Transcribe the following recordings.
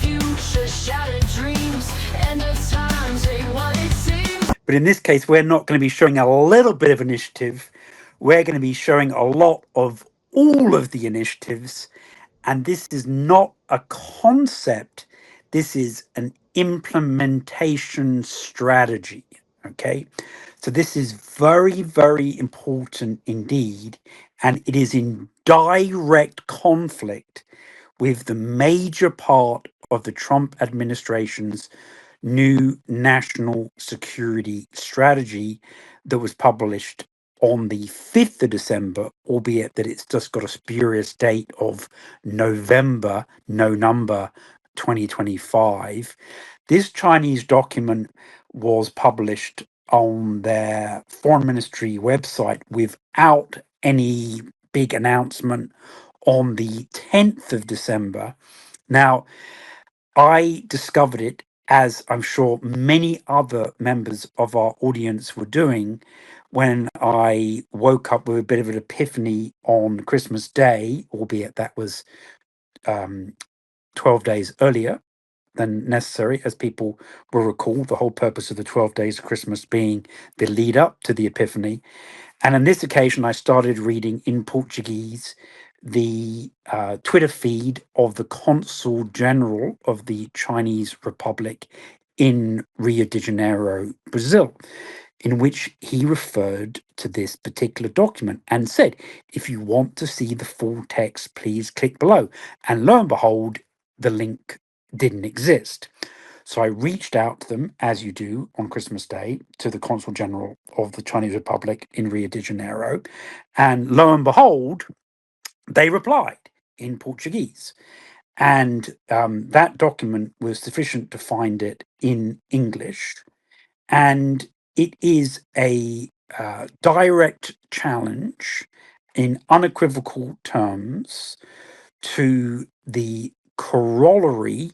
future, shattered dreams, and the times ain't what it seems. But in this case, we're not going to be showing a little bit of initiative. We're going to be showing a lot of all of the initiatives. And this is not a concept, this is an implementation strategy. Okay. So this is very, very important indeed. And it is in direct conflict with the major part of the Trump administration's new national security strategy that was published on the 5th of December, albeit that it's just got a spurious date of November, no number, 2025. This Chinese document was published on their foreign ministry website without any big announcement on the 10th of December. Now, I discovered it, as I'm sure many other members of our audience were doing, when I woke up with a bit of an epiphany on Christmas Day, albeit that was 12 days earlier than necessary, as people will recall, the whole purpose of the 12 days of Christmas being the lead up to the epiphany. And on this occasion, I started reading in Portuguese the Twitter feed of the Consul General of the Chinese Republic in Rio de Janeiro, Brazil, in which he referred to this particular document and said, if you want to see the full text, please click below. And lo and behold, the link didn't exist. So I reached out to them, as you do on Christmas Day, to the Consul General of the Chinese Republic in Rio de Janeiro. And lo and behold, they replied in Portuguese. And that document was sufficient to find it in English. And it is a direct challenge in unequivocal terms to the corollary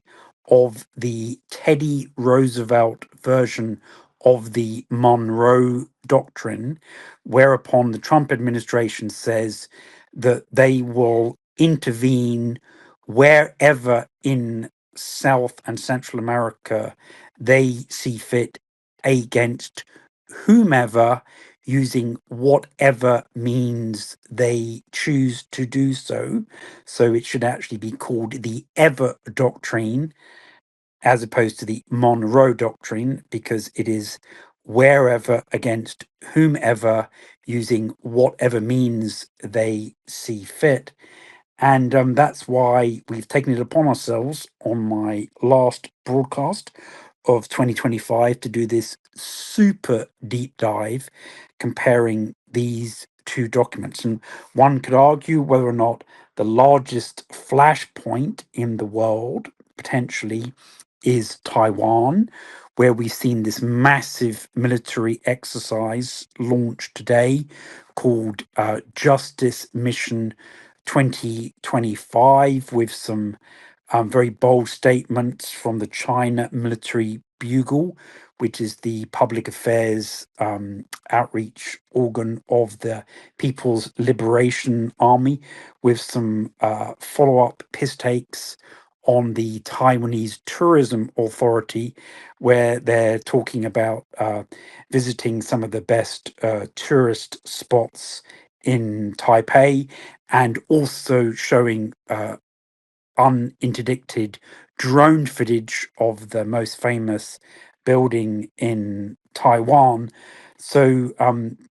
of the Teddy Roosevelt version of the Monroe Doctrine, whereupon the Trump administration says that they will intervene wherever in South and Central America they see fit against whomever, using whatever means they choose to do so. So it should actually be called the Ever Doctrine as opposed to the Monroe Doctrine, because it is wherever against whomever, using whatever means they see fit. And that's why we've taken it upon ourselves on my last broadcast of 2025 to do this super deep dive comparing these two documents. And one could argue whether or not the largest flashpoint in the world potentially is Taiwan, where we've seen this massive military exercise launched today called Justice Mission 2025, with some very bold statements from the China Military Bugle, which is the public affairs outreach organ of the People's Liberation Army, with some follow-up piss takes on the Taiwanese Tourism Authority, where they're talking about visiting some of the best tourist spots in Taipei, and also showing uninterdicted drone footage of the most famous building in Taiwan. So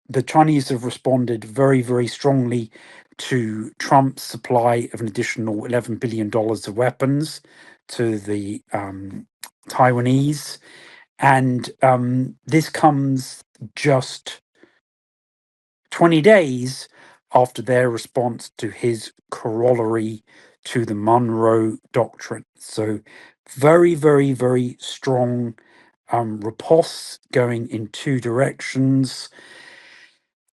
the Chinese have responded very, very strongly to Trump's supply of an additional $11 billion of weapons to the Taiwanese. And this comes just 20 days after their response to his corollary to the Monroe Doctrine. So very, very, very strong riposte going in two directions,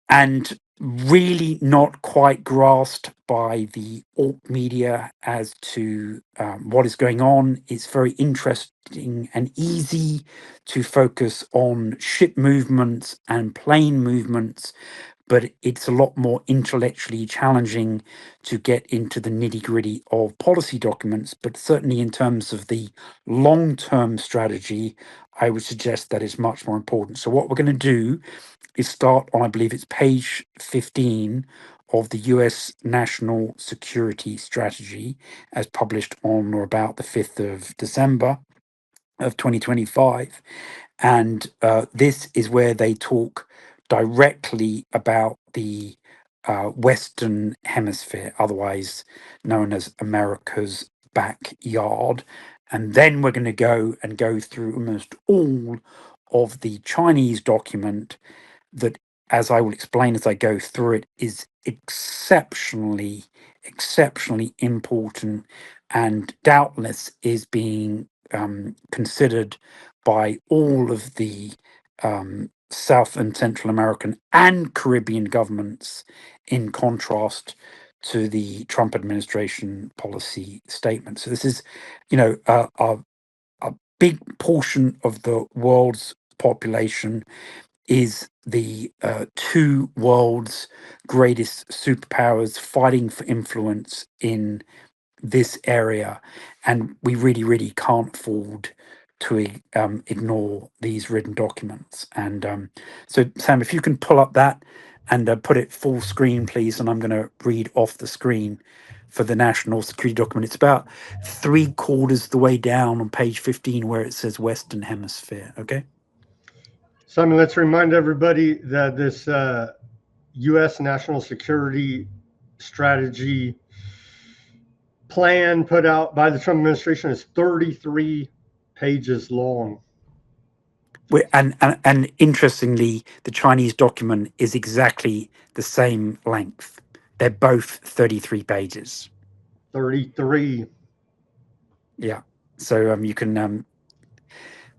and really not quite grasped by the alt media as to what is going on. It's very interesting and easy to focus on ship movements and plane movements, but it's a lot more intellectually challenging to get into the nitty gritty of policy documents. But certainly in terms of the long term strategy, I would suggest that is much more important. So, what we're going to do is start on, I believe it's page 15 of the US National Security Strategy, as published on or about the 5th of December of 2025. And this is where they talk directly about the Western Hemisphere, otherwise known as America's backyard. And then we're going to go through almost all of the Chinese document that, as I will explain as I go through it, is exceptionally important and doubtless is being considered by all of the South and Central American and Caribbean governments, in contrast to the Trump administration policy statement. So this is, a big portion of the world's population is the two world's greatest superpowers fighting for influence in this area, and we really can't afford to ignore these written documents. And so, Sam, if you can pull up that and put it full screen, please, and I'm going to read off the screen for the national security document. It's about 3/4 the way down on page 15 where it says Western Hemisphere. Okay. Simon, let's remind everybody that this U.S. national security strategy plan put out by the Trump administration is 33 pages long. And interestingly, the Chinese document is exactly the same length. They're both 33 pages. 33. Yeah. So you can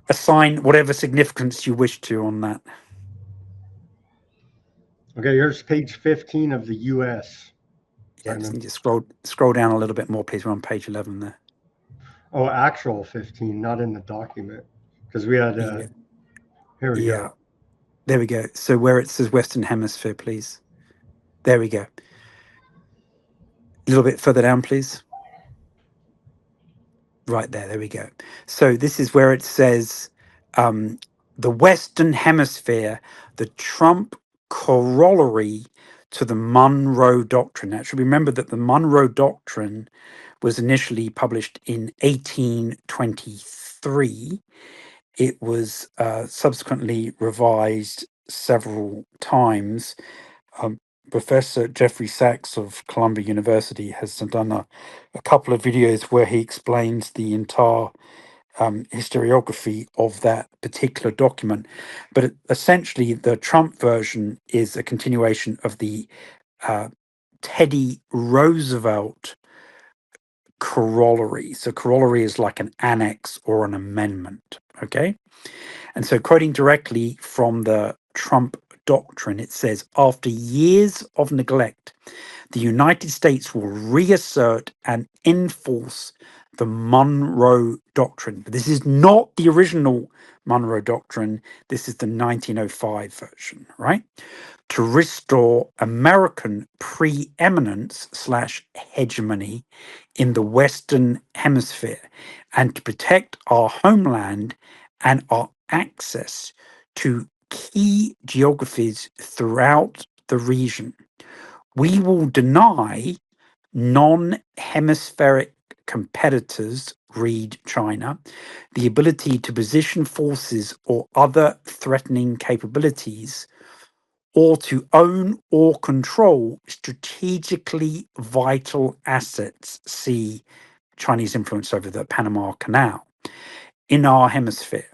assign whatever significance you wish to on that. Okay, here's page 15 of the U.S. Yeah, just need to scroll down a little bit more, please. We're on page 11 there. Oh, actual 15, not in the document, because we had. Here we go. There we go. So where it says Western Hemisphere, please. There we go. A little bit further down, please. Right there we go. So this is where it says the Western Hemisphere, the Trump corollary to the Monroe Doctrine. Actually, remember that the Monroe Doctrine was initially published in 1823. It was subsequently revised several times. Professor Jeffrey Sachs of Columbia University has done a couple of videos where he explains the entire historiography of that particular document. But essentially, the Trump version is a continuation of the Teddy Roosevelt corollary. So, corollary is like an annex or an amendment. Okay. And so, quoting directly from the Trump doctrine, it says, after years of neglect, the United States will reassert and enforce the Monroe Doctrine. But this is not the original Monroe Doctrine. This is the 1905 version, right? To restore American preeminence / hegemony in the Western Hemisphere and to protect our homeland and our access to key geographies throughout the region. We will deny non-hemispheric competitors, read China, the ability to position forces or other threatening capabilities or to own or control strategically vital assets, see Chinese influence over the Panama Canal, in our hemisphere.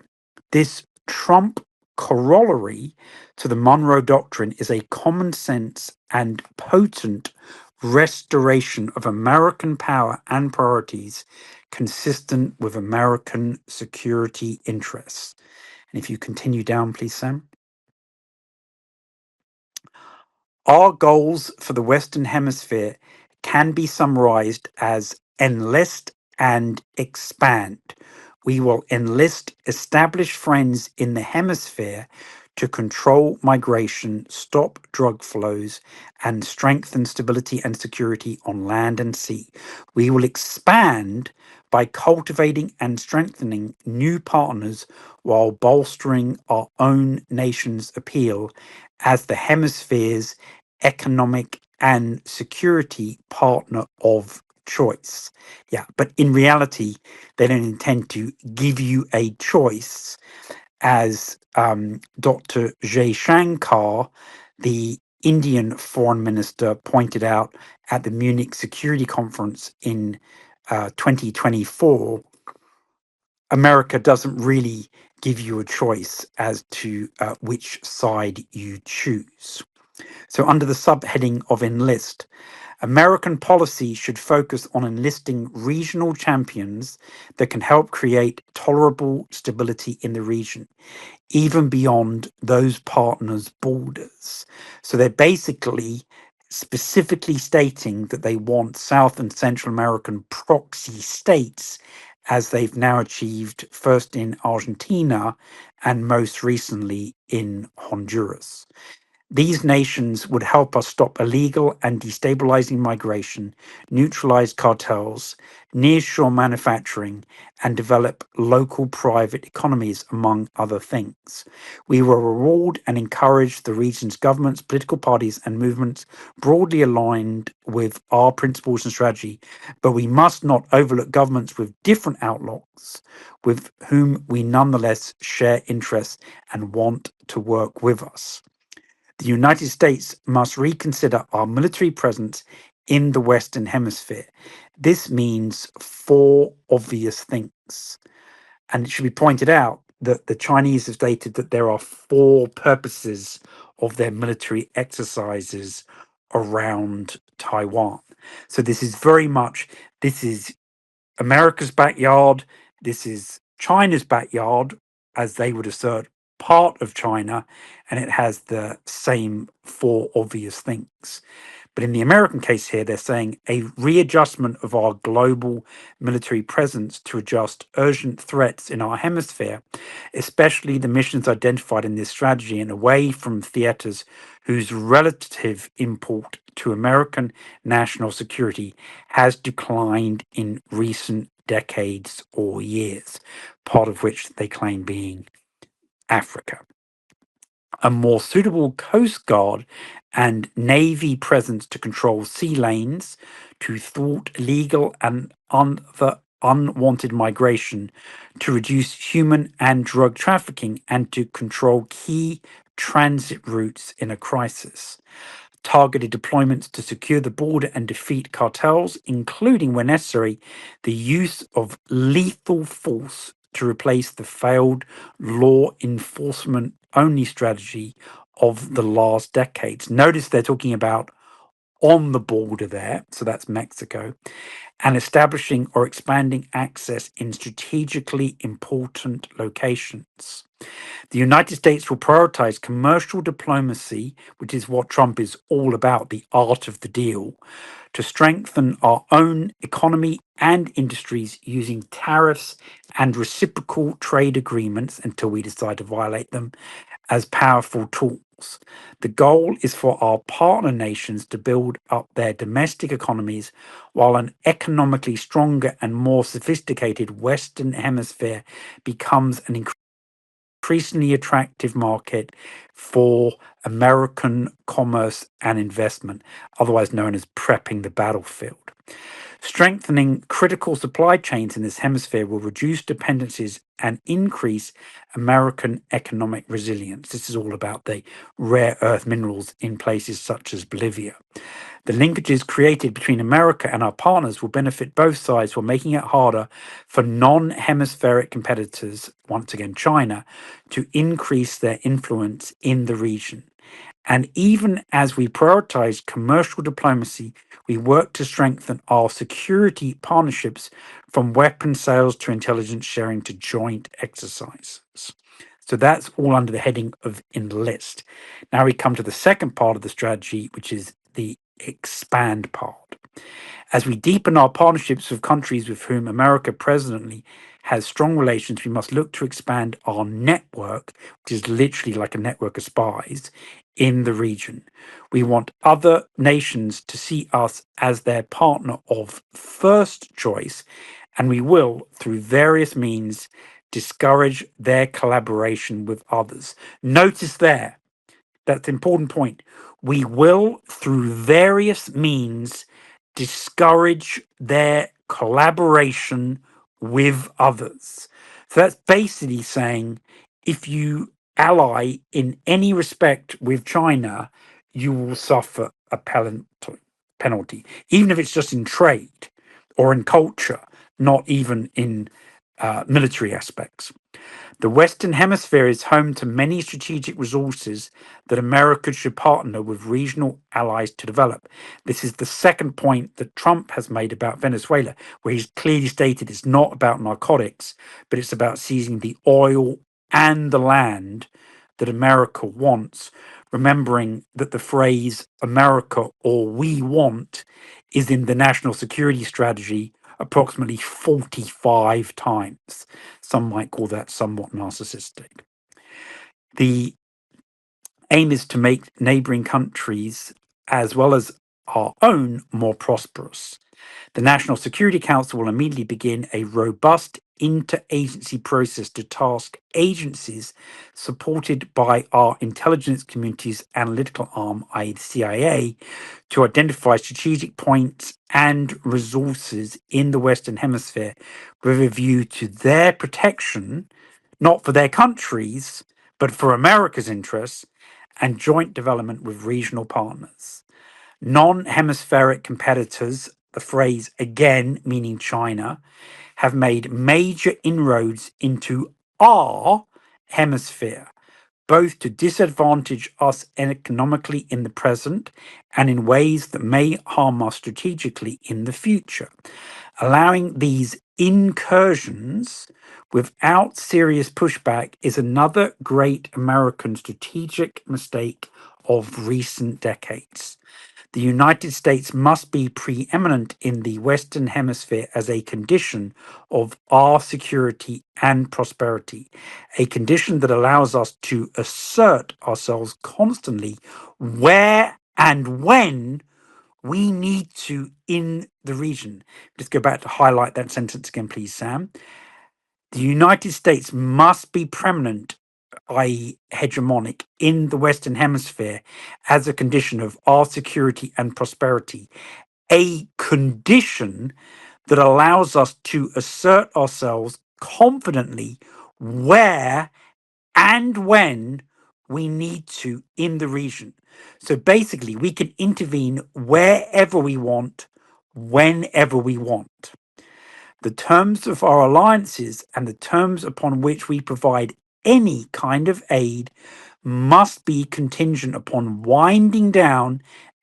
This Trump corollary to the Monroe Doctrine is a common sense and potent restoration of American power and priorities consistent with American security interests. And if you continue down, please, Sam. Our goals for the Western Hemisphere can be summarized as enlist and expand. We will enlist established friends in the hemisphere to control migration, stop drug flows, and strengthen stability and security on land and sea. We will expand by cultivating and strengthening new partners while bolstering our own nation's appeal as the hemisphere's economic and security partner of choice. Yeah, but in reality, they don't intend to give you a choice, as Dr. Jaishankar, the Indian foreign minister, pointed out at the Munich Security Conference in 2024. America doesn't really give you a choice as to which side you choose. So, under the subheading of enlist, American policy should focus on enlisting regional champions that can help create tolerable stability in the region, even beyond those partners' borders. So they're basically specifically stating that they want South and Central American proxy states, as they've now achieved first in Argentina and most recently in Honduras. These nations would help us stop illegal and destabilizing migration, neutralize cartels, nearshore manufacturing, and develop local private economies, among other things. We will reward and encourage the region's governments, political parties, and movements broadly aligned with our principles and strategy, but we must not overlook governments with different outlooks with whom we nonetheless share interests and want to work with us. The United States must reconsider our military presence in the Western Hemisphere. This means four obvious things. And it should be pointed out that the Chinese have stated that there are four purposes of their military exercises around Taiwan. So this is very much, this is America's backyard, this is China's backyard, as they would assert, part of China, and it has the same four obvious things. But in the American case here, they're saying a readjustment of our global military presence to adjust urgent threats in our hemisphere, especially the missions identified in this strategy, and away from theaters whose relative import to American national security has declined in recent decades or years, part of which they claim being Africa. A more suitable Coast Guard and Navy presence to control sea lanes, to thwart illegal and other unwanted migration, to reduce human and drug trafficking, and to control key transit routes in a crisis. Targeted deployments to secure the border and defeat cartels, including, when necessary, the use of lethal force to replace the failed law enforcement only strategy of the last decades. Notice they're talking about on the border there, so that's Mexico, and establishing or expanding access in strategically important locations. The United States will prioritize commercial diplomacy, which is what Trump is all about, the art of the deal, to strengthen our own economy and industries using tariffs and reciprocal trade agreements until we decide to violate them as powerful tools. The goal is for our partner nations to build up their domestic economies while an economically stronger and more sophisticated Western Hemisphere becomes an increasingly attractive market for American commerce and investment, otherwise known as prepping the battlefield. Strengthening critical supply chains in this hemisphere will reduce dependencies and increase American economic resilience. This is all about the rare earth minerals in places such as Bolivia. The linkages created between America and our partners will benefit both sides while making it harder for non-hemispheric competitors, once again China, to increase their influence in the region. And even as we prioritize commercial diplomacy, we work to strengthen our security partnerships, from weapon sales to intelligence sharing to joint exercises. So that's all under the heading of enlist. Now we come to the second part of the strategy, which is the expand part. As we deepen our partnerships with countries with whom America presently has strong relations, we must look to expand our network, which is literally like a network of spies, in the region. We want other nations to see us as their partner of first choice, and we will, through various means, discourage their collaboration with others. Notice there, that's an important point. We will, through various means, discourage their collaboration with others. So that's basically saying if you ally in any respect with China, you will suffer a penalty, even if it's just in trade or in culture, not even in military aspects. The Western Hemisphere is home to many strategic resources that America should partner with regional allies to develop. This is the second point that Trump has made about Venezuela, where he's clearly stated it's not about narcotics, but it's about seizing the oil and the land that America wants, remembering that the phrase America or we want is in the national security strategy approximately 45 times. Some might call that somewhat narcissistic. The aim is to make neighboring countries, as well as our own, more prosperous. The National Security Council will immediately begin a robust interagency process to task agencies supported by our intelligence community's analytical arm, i.e. the CIA, to identify strategic points and resources in the Western Hemisphere with a view to their protection, not for their countries, but for America's interests, and joint development with regional partners. Non-hemispheric competitors, the phrase again meaning China, have made major inroads into our hemisphere, both to disadvantage us economically in the present and in ways that may harm us strategically in the future. Allowing these incursions without serious pushback is another great American strategic mistake of recent decades. The United States must be preeminent in the Western Hemisphere as a condition of our security and prosperity, a condition that allows us to assert ourselves constantly where and when we need to in the region. Just go back to highlight that sentence again, please, Sam. The United States must be preeminent, i.e., hegemonic, in the Western Hemisphere as a condition of our security and prosperity, a condition that allows us to assert ourselves confidently where and when we need to in the region. So basically, we can intervene wherever we want, whenever we want. The terms of our alliances and the terms upon which we provide any kind of aid must be contingent upon winding down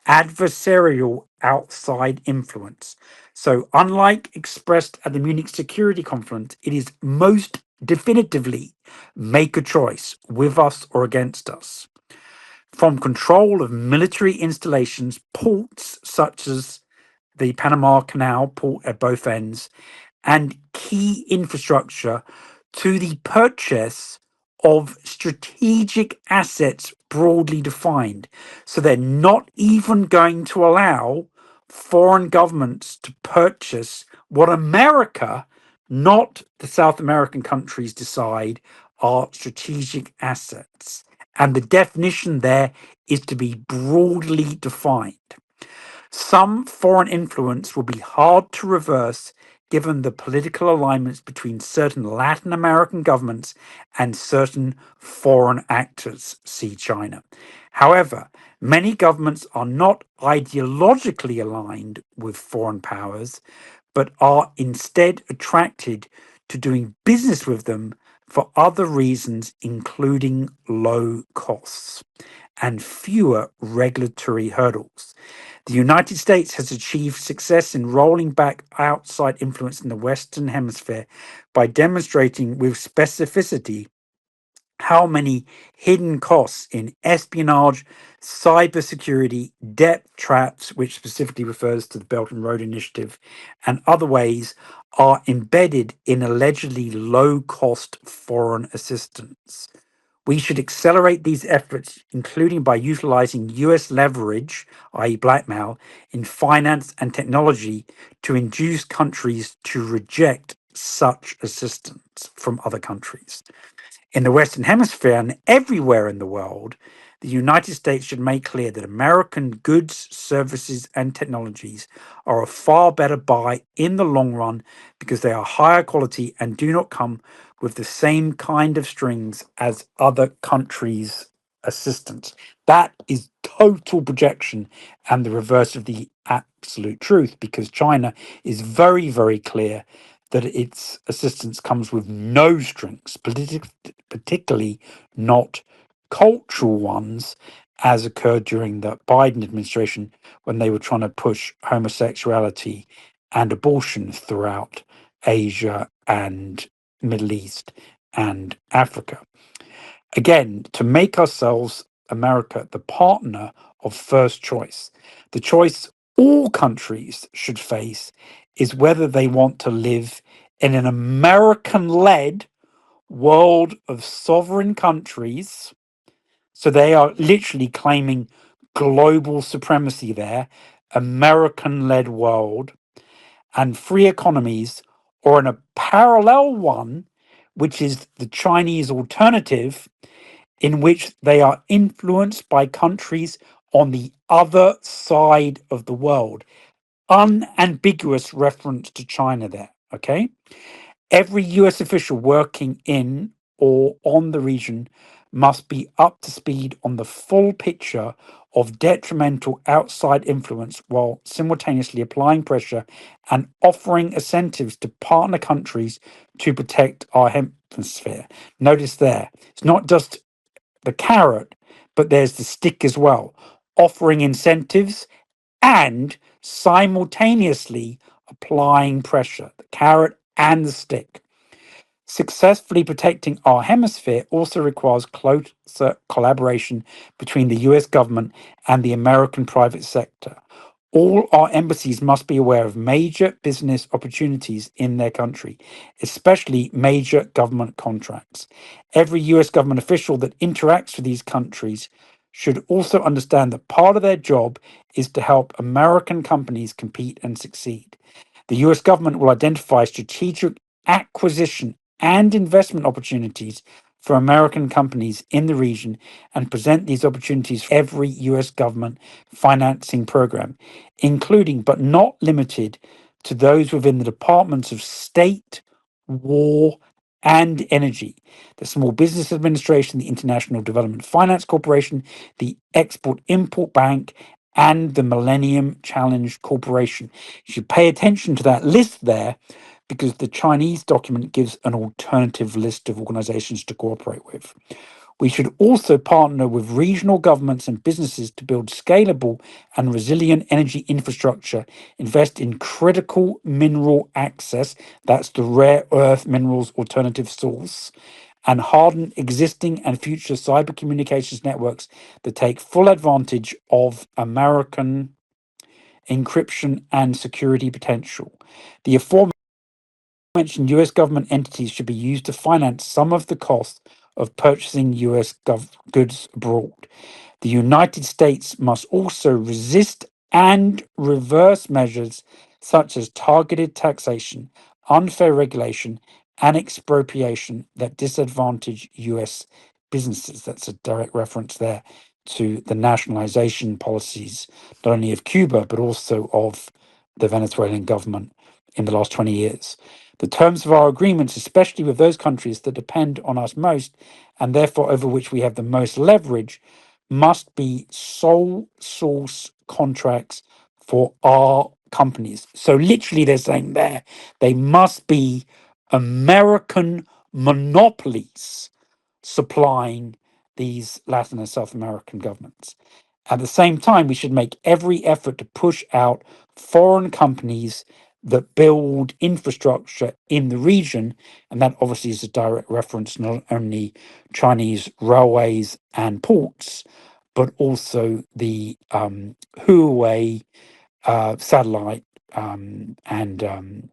adversarial outside influence. So, unlike expressed at the Munich Security Conference, it is most definitively make a choice with us or against us. From control of military installations, ports such as the Panama Canal port at both ends, and key infrastructure to the purchase of strategic assets broadly defined. So they're not even going to allow foreign governments to purchase what America, not the South American countries, decide are strategic assets. And the definition there is to be broadly defined. Some foreign influence will be hard to reverse given the political alignments between certain Latin American governments and certain foreign actors, see China. However, many governments are not ideologically aligned with foreign powers, but are instead attracted to doing business with them for other reasons, including low costs and fewer regulatory hurdles. The United States has achieved success in rolling back outside influence in the Western Hemisphere by demonstrating with specificity how many hidden costs in espionage, cybersecurity, debt traps, which specifically refers to the Belt and Road Initiative, and other ways are embedded in allegedly low cost foreign assistance. We should accelerate these efforts, including by utilizing US leverage, i.e., blackmail, in finance and technology to induce countries to reject such assistance from other countries. In the Western Hemisphere and everywhere in the world, the United States should make clear that American goods, services, and technologies are a far better buy in the long run because they are higher quality and do not come with the same kind of strings as other countries' assistance. That is total projection and the reverse of the absolute truth, because China is very, very clear that its assistance comes with no strings, particularly not cultural ones, as occurred during the Biden administration when they were trying to push homosexuality and abortion throughout Asia and Middle East and Africa. Again, to make ourselves, America, the partner of first choice. The choice all countries should face is whether they want to live in an American led world of sovereign countries. So they are literally claiming global supremacy there, American led world and free economies, or in a parallel one, which is the Chinese alternative, in which they are influenced by countries on the other side of the world. Unambiguous reference to China there, okay? Every US official working in or on the region must be up to speed on the full picture of detrimental outside influence while simultaneously applying pressure and offering incentives to partner countries to protect our hemisphere. Notice there, it's not just the carrot, but there's the stick as well, offering incentives and simultaneously applying pressure, the carrot and the stick. Successfully protecting our hemisphere also requires closer collaboration between the US government and the American private sector. All our embassies must be aware of major business opportunities in their country, especially major government contracts. Every US government official that interacts with these countries should also understand that part of their job is to help American companies compete and succeed. The US government will identify strategic acquisition and investment opportunities for American companies in the region and present these opportunities for every US government financing program, including but not limited to those within the Departments of State, War, and Energy, the Small Business Administration, the International Development Finance Corporation, the Export Import Bank, and the Millennium Challenge Corporation. You should pay attention to that list there, because the Chinese document gives an alternative list of organizations to cooperate with. We should also partner with regional governments and businesses to build scalable and resilient energy infrastructure, invest in critical mineral access, that's the rare earth minerals alternative source, and harden existing and future cyber communications networks that take full advantage of American encryption and security potential. The aforementioned US government entities should be used to finance some of the cost of purchasing US goods abroad. The United States must also resist and reverse measures such as targeted taxation, unfair regulation, and expropriation that disadvantage US businesses. That's a direct reference there to the nationalization policies, not only of Cuba, but also of the Venezuelan government in the last 20 years. The terms of our agreements, especially with those countries that depend on us most, and therefore over which we have the most leverage, must be sole source contracts for our companies. So literally they're saying there, they must be American monopolies supplying these Latin and South American governments. At the same time, we should make every effort to push out foreign companies that build infrastructure in the region, and that obviously is a direct reference not only Chinese railways and ports, but also the Huawei satellite and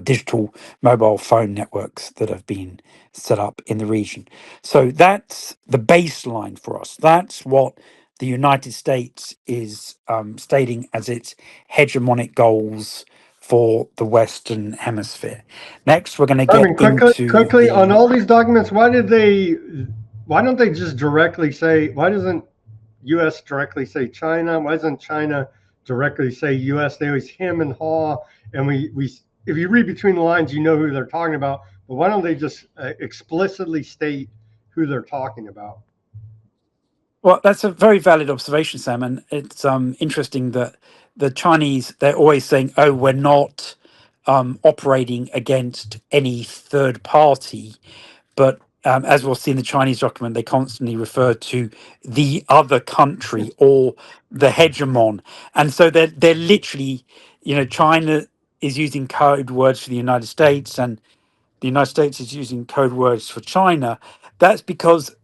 digital mobile phone networks that have been set up in the region. So that's the baseline for us. That's what the United States is stating as its hegemonic goals for the Western Hemisphere. Next, we're going to I get mean, into quickly on the. all these documents, why don't they just directly say, why doesn't U.S. directly say China? Why doesn't China directly say U.S.? They always him and haw, and we if you read between the lines, you know who they're talking about. But why don't they just explicitly state who they're talking about? Well, that's a very valid observation, Sam, and it's interesting that the Chinese, they're always saying, "Oh, we're not operating against any third party," but as we'll see in the Chinese document, they constantly refer to the other country or the hegemon, and so they're literally, China is using code words for the United States, and the United States is using code words for China. That's because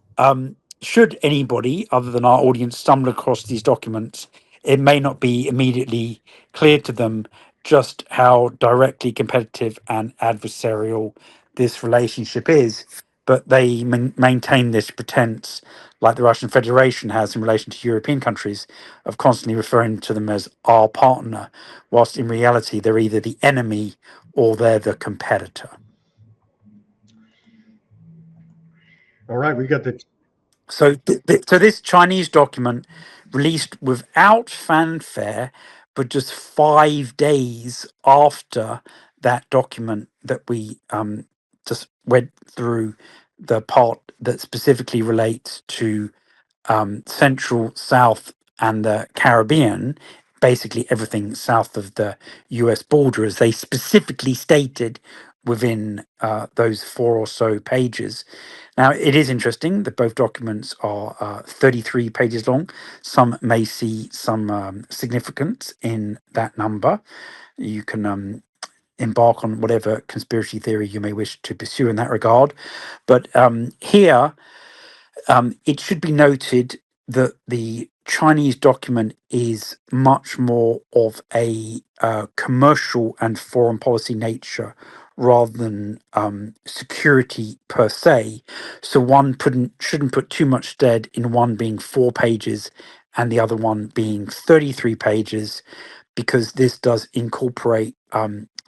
should anybody other than our audience stumble across these documents, it may not be immediately clear to them just how directly competitive and adversarial this relationship is. But they maintain this pretense, like the Russian Federation has in relation to European countries, of constantly referring to them as our partner, whilst in reality they're either the enemy or they're the competitor. All right, we got the So, so this Chinese document, released without fanfare, but just 5 days after that document that we just went through, the part that specifically relates to Central, South, and the Caribbean, basically everything south of the US border, as they specifically stated within those 4 or so pages. Now, it is interesting that both documents are 33 pages long. Some may see some significance in that number. You can embark on whatever conspiracy theory you may wish to pursue in that regard. But here, it should be noted that the Chinese document is much more of a commercial and foreign policy nature rather than security per se. So one shouldn't put too much stead in one being 4 pages and the other one being 33 pages, because this does incorporate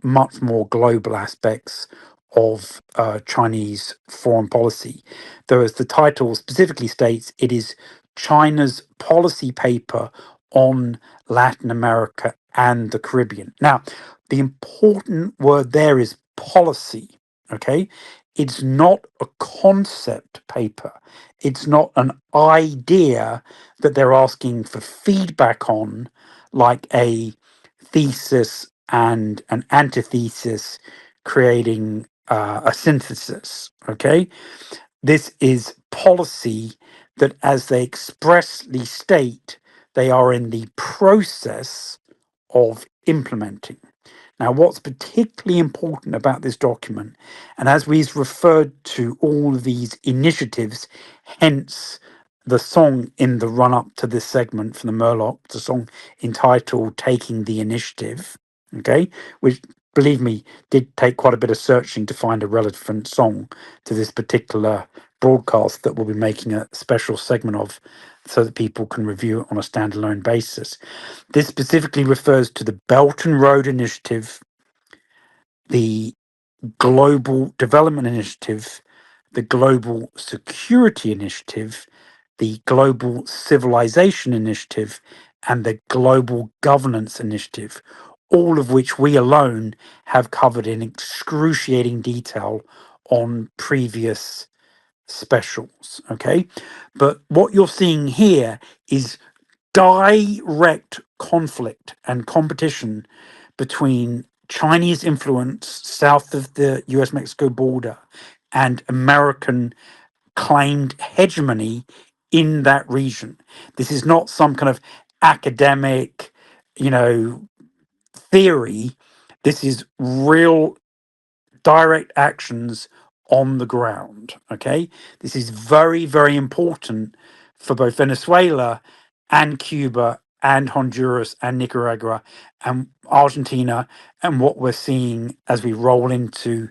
much more global aspects of Chinese foreign policy. Though, as the title specifically states, it is China's policy paper on Latin America and the Caribbean. Now, the important word there is policy, okay? It's not a concept paper. It's not an idea that they're asking for feedback on, like a thesis and an antithesis creating a synthesis. Okay, this is policy that, as they expressly state, they are in the process of implementing. Now, what's particularly important about this document, and as we've referred to all of these initiatives, hence the song in the run up to this segment from the Murloc, the song entitled Taking the Initiative, okay, which, believe me, did take quite a bit of searching to find a relevant song to this particular broadcast that we'll be making a special segment of so that people can review it on a standalone basis. This specifically refers to the Belt and Road Initiative, the Global Development Initiative, the Global Security Initiative, the Global Civilization Initiative, and the Global Governance Initiative, all of which we alone have covered in excruciating detail on previous specials. Okay. But what you're seeing here is direct conflict and competition between Chinese influence south of the US Mexico border and American claimed hegemony in that region. This is not some kind of academic, you know, theory. This is real direct actions on the ground. Okay, this is very, very important for both Venezuela and Cuba and Honduras and Nicaragua and Argentina, and what we're seeing as we roll into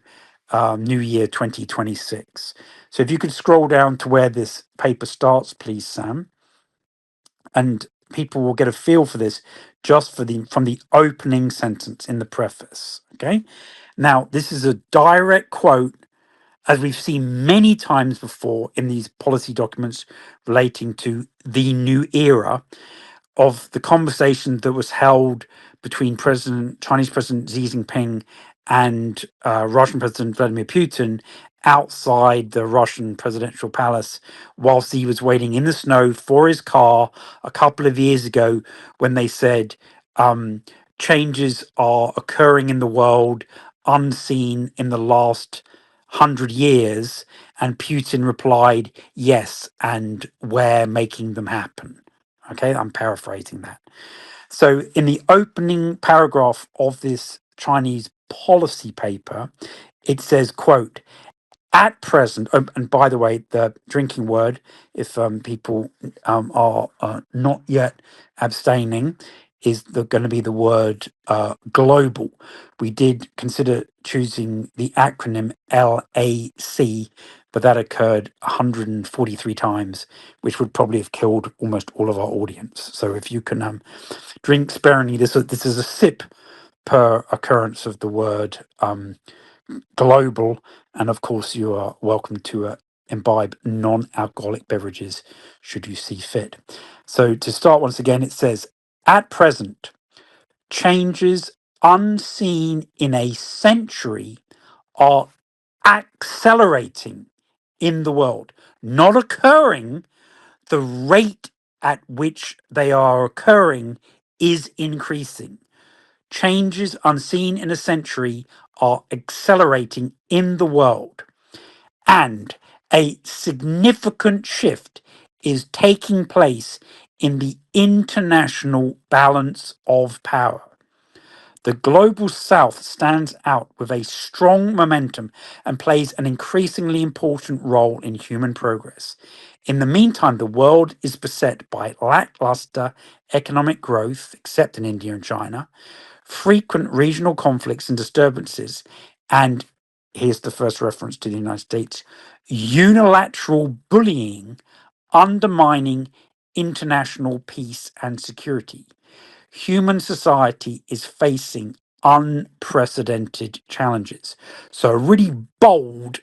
New Year 2026. So if you could scroll down to where this paper starts, please, Sam, and people will get a feel for this just from the opening sentence in the preface. Okay, now this is a direct quote, as we've seen many times before in these policy documents relating to the new era, of the conversation that was held between Chinese President Xi Jinping and Russian President Vladimir Putin outside the Russian presidential palace whilst he was waiting in the snow for his car a couple of years ago, when they said changes are occurring in the world unseen in the last 100 years. And Putin replied, yes, and we're making them happen. Okay, I'm paraphrasing that. So, in the opening paragraph of this Chinese policy paper, it says, quote, at present, and by the way, the drinking word, if people are not yet abstaining, is going to be the word global. We did consider choosing the acronym LAC, but that occurred 143 times, which would probably have killed almost all of our audience. So if you can drink sparingly, this is a sip per occurrence of the word global, and of course you are welcome to imbibe non-alcoholic beverages should you see fit. So to start once again, it says, at present, changes unseen in a century are accelerating in the world, not occurring. The rate at which they are occurring is increasing. Changes unseen in a century are accelerating in the world, and a significant shift is taking place in the international balance of power. The global south stands out with a strong momentum and plays an increasingly important role in human progress. In the meantime, the world is beset by lackluster economic growth, except in India and China, frequent regional conflicts and disturbances, and here's the first reference to the United States, unilateral bullying undermining international peace and security. Human society is facing unprecedented challenges. So, a really bold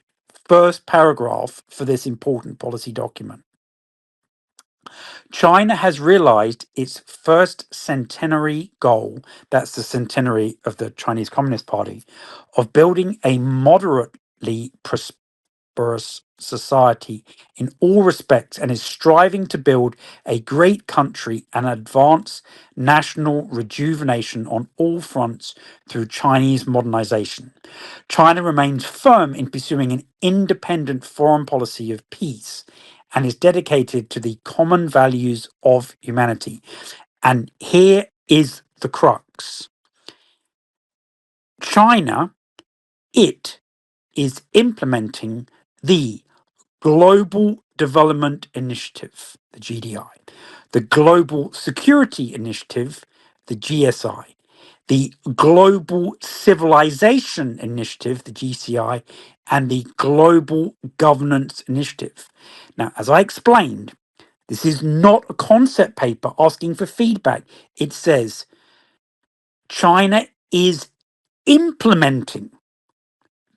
first paragraph for this important policy document. China has realized its first centenary goal, that's the centenary of the Chinese Communist Party, of building a moderately prosperous society in all respects, and is striving to build a great country and advance national rejuvenation on all fronts through Chinese modernization. China remains firm in pursuing an independent foreign policy of peace and is dedicated to the common values of humanity. And here is the crux. China, it is implementing the Global Development Initiative, the GDI, the Global Security Initiative, the GSI, the Global Civilization Initiative, the GCI, and the Global Governance Initiative. Now, as I explained, this is not a concept paper asking for feedback. It says China is implementing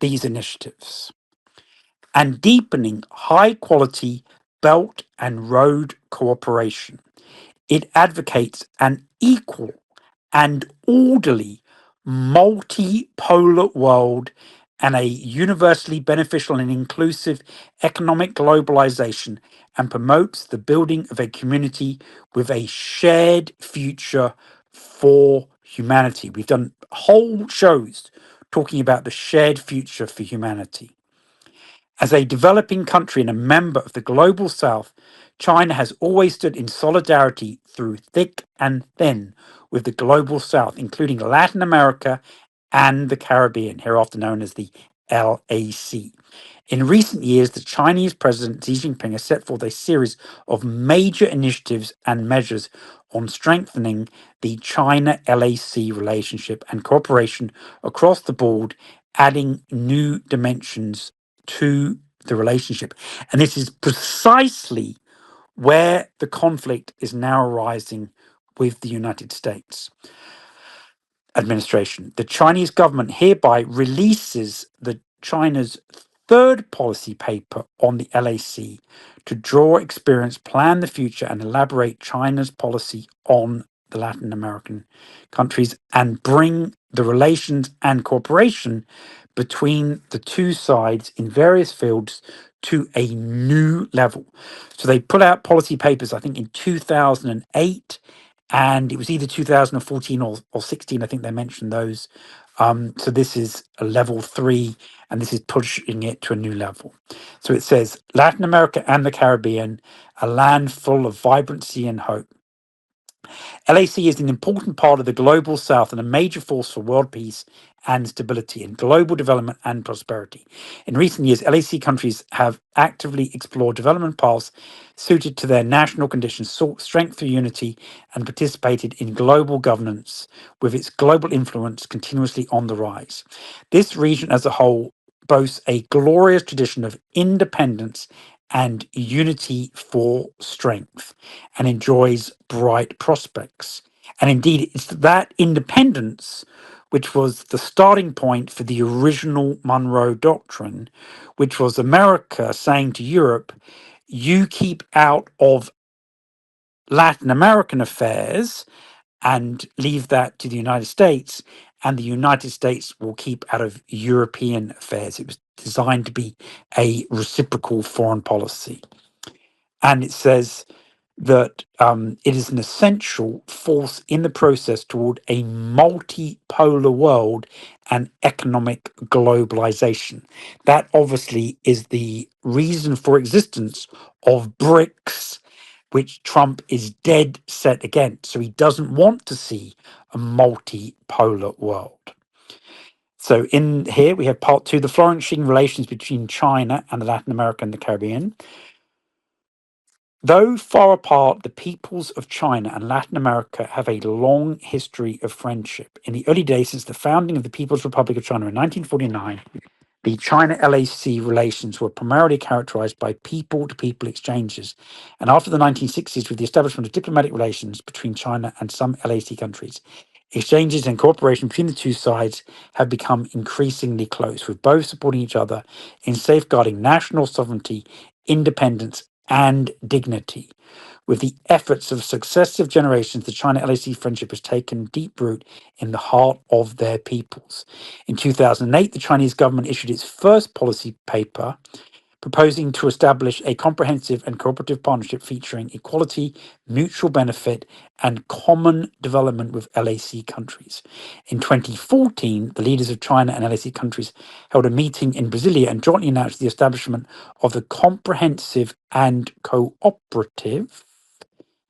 these initiatives and deepening high quality belt and road cooperation. It advocates an equal and orderly multipolar world and a universally beneficial and inclusive economic globalization, and promotes the building of a community with a shared future for humanity. We've done whole shows talking about the shared future for humanity. As a developing country and a member of the Global South, China has always stood in solidarity through thick and thin with the global south, including Latin America and the Caribbean, hereafter known as the LAC. In recent years, the Chinese President Xi Jinping has set forth a series of major initiatives and measures on strengthening the China LAC relationship and cooperation across the board, adding new dimensions to the relationship. And this is precisely where the conflict is now arising with the United States administration. The Chinese government hereby releases the China's third policy paper on the LAC to draw experience, plan the future, and elaborate China's policy on the Latin American countries and bring the relations and cooperation between the two sides in various fields to a new level. So they put out policy papers, I think, in 2008, and it was either 2014 or 16. I think they mentioned those. So this is a level 3, and this is pushing it to a new level. So it says Latin America and the Caribbean, a land full of vibrancy and hope. LAC is an important part of the global south and a major force for world peace and stability and global development and prosperity. In recent years, LAC countries have actively explored development paths suited to their national conditions, sought strength through unity, and participated in global governance, with its global influence continuously on the rise. This region as a whole boasts a glorious tradition of independence and unity for strength, and enjoys bright prospects. And indeed, it's that independence which was the starting point for the original Monroe Doctrine, which was America saying to Europe, you keep out of Latin American affairs and leave that to the United States, and the United States will keep out of European affairs. It was designed to be a reciprocal foreign policy. And it says that it is an essential force in the process toward a multipolar world and economic globalization. That obviously is the reason for existence of BRICS, which Trump is dead set against. So he doesn't want to see a multipolar world. So in here we have part 2, the flourishing relations between China and the Latin America and the Caribbean. Though far apart, the peoples of China and Latin America have a long history of friendship. In the early days, since the founding of the People's Republic of China in 1949, the China-LAC relations were primarily characterized by people-to-people exchanges. And after the 1960s, with the establishment of diplomatic relations between China and some LAC countries, exchanges and cooperation between the two sides have become increasingly close, with both supporting each other in safeguarding national sovereignty, independence, and dignity. With the efforts of successive generations, the China-LAC friendship has taken deep root in the heart of their peoples. In 2008, the Chinese government issued its first policy paper proposing to establish a comprehensive and cooperative partnership featuring equality, mutual benefit, and common development with LAC countries. In 2014, the leaders of China and LAC countries held a meeting in Brasilia and jointly announced the establishment of the comprehensive and cooperative,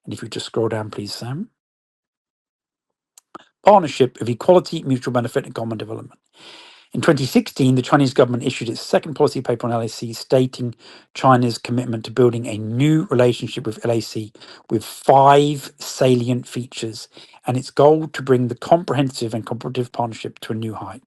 and if you just scroll down, please, Sam, partnership of equality, mutual benefit, and common development. In 2016, the Chinese government issued its second policy paper on LAC, stating China's commitment to building a new relationship with LAC with 5 salient features, and its goal to bring the comprehensive and cooperative partnership to a new height.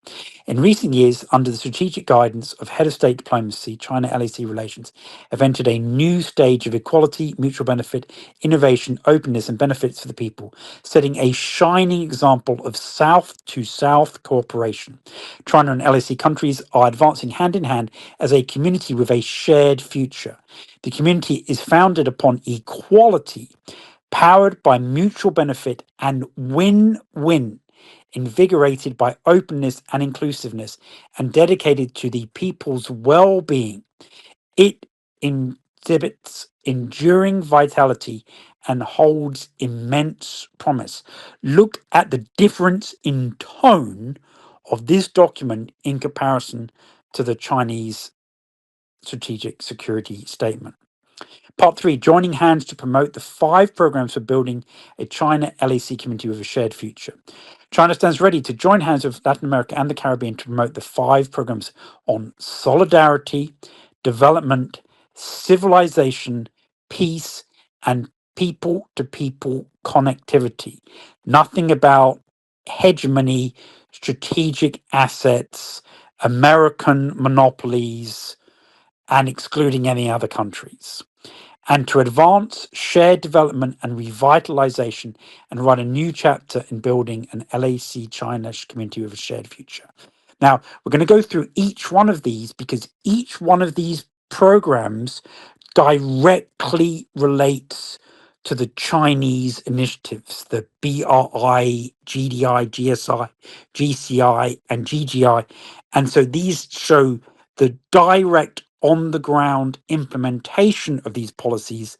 In recent years, under the strategic guidance of head of state diplomacy, China-LAC relations have entered a new stage of equality, mutual benefit, innovation, openness, and benefits for the people, setting a shining example of South-to-South cooperation. China and LAC countries are advancing hand in hand as a community with a shared future. The community is founded upon equality, powered by mutual benefit and win-win, invigorated by openness and inclusiveness, and dedicated to the people's well-being. It exhibits enduring vitality and holds immense promise. Look at the difference in tone of this document in comparison to the Chinese strategic security statement. Part 3, joining hands to promote the 5 programs for building a China LAC community with a shared future. China stands ready to join hands with Latin America and the Caribbean to promote the 5 programs on solidarity, development, civilization, peace, and people to people connectivity. Nothing about hegemony, strategic assets, American monopolies, and excluding any other countries, and to advance shared development and revitalization and write a new chapter in building an LAC China community with a shared future. Now, we're going to go through each one of these because each one of these programs directly relates to the Chinese initiatives, the BRI, GDI, GSI, GCI, and GGI. And so these show the direct on the ground implementation of these policies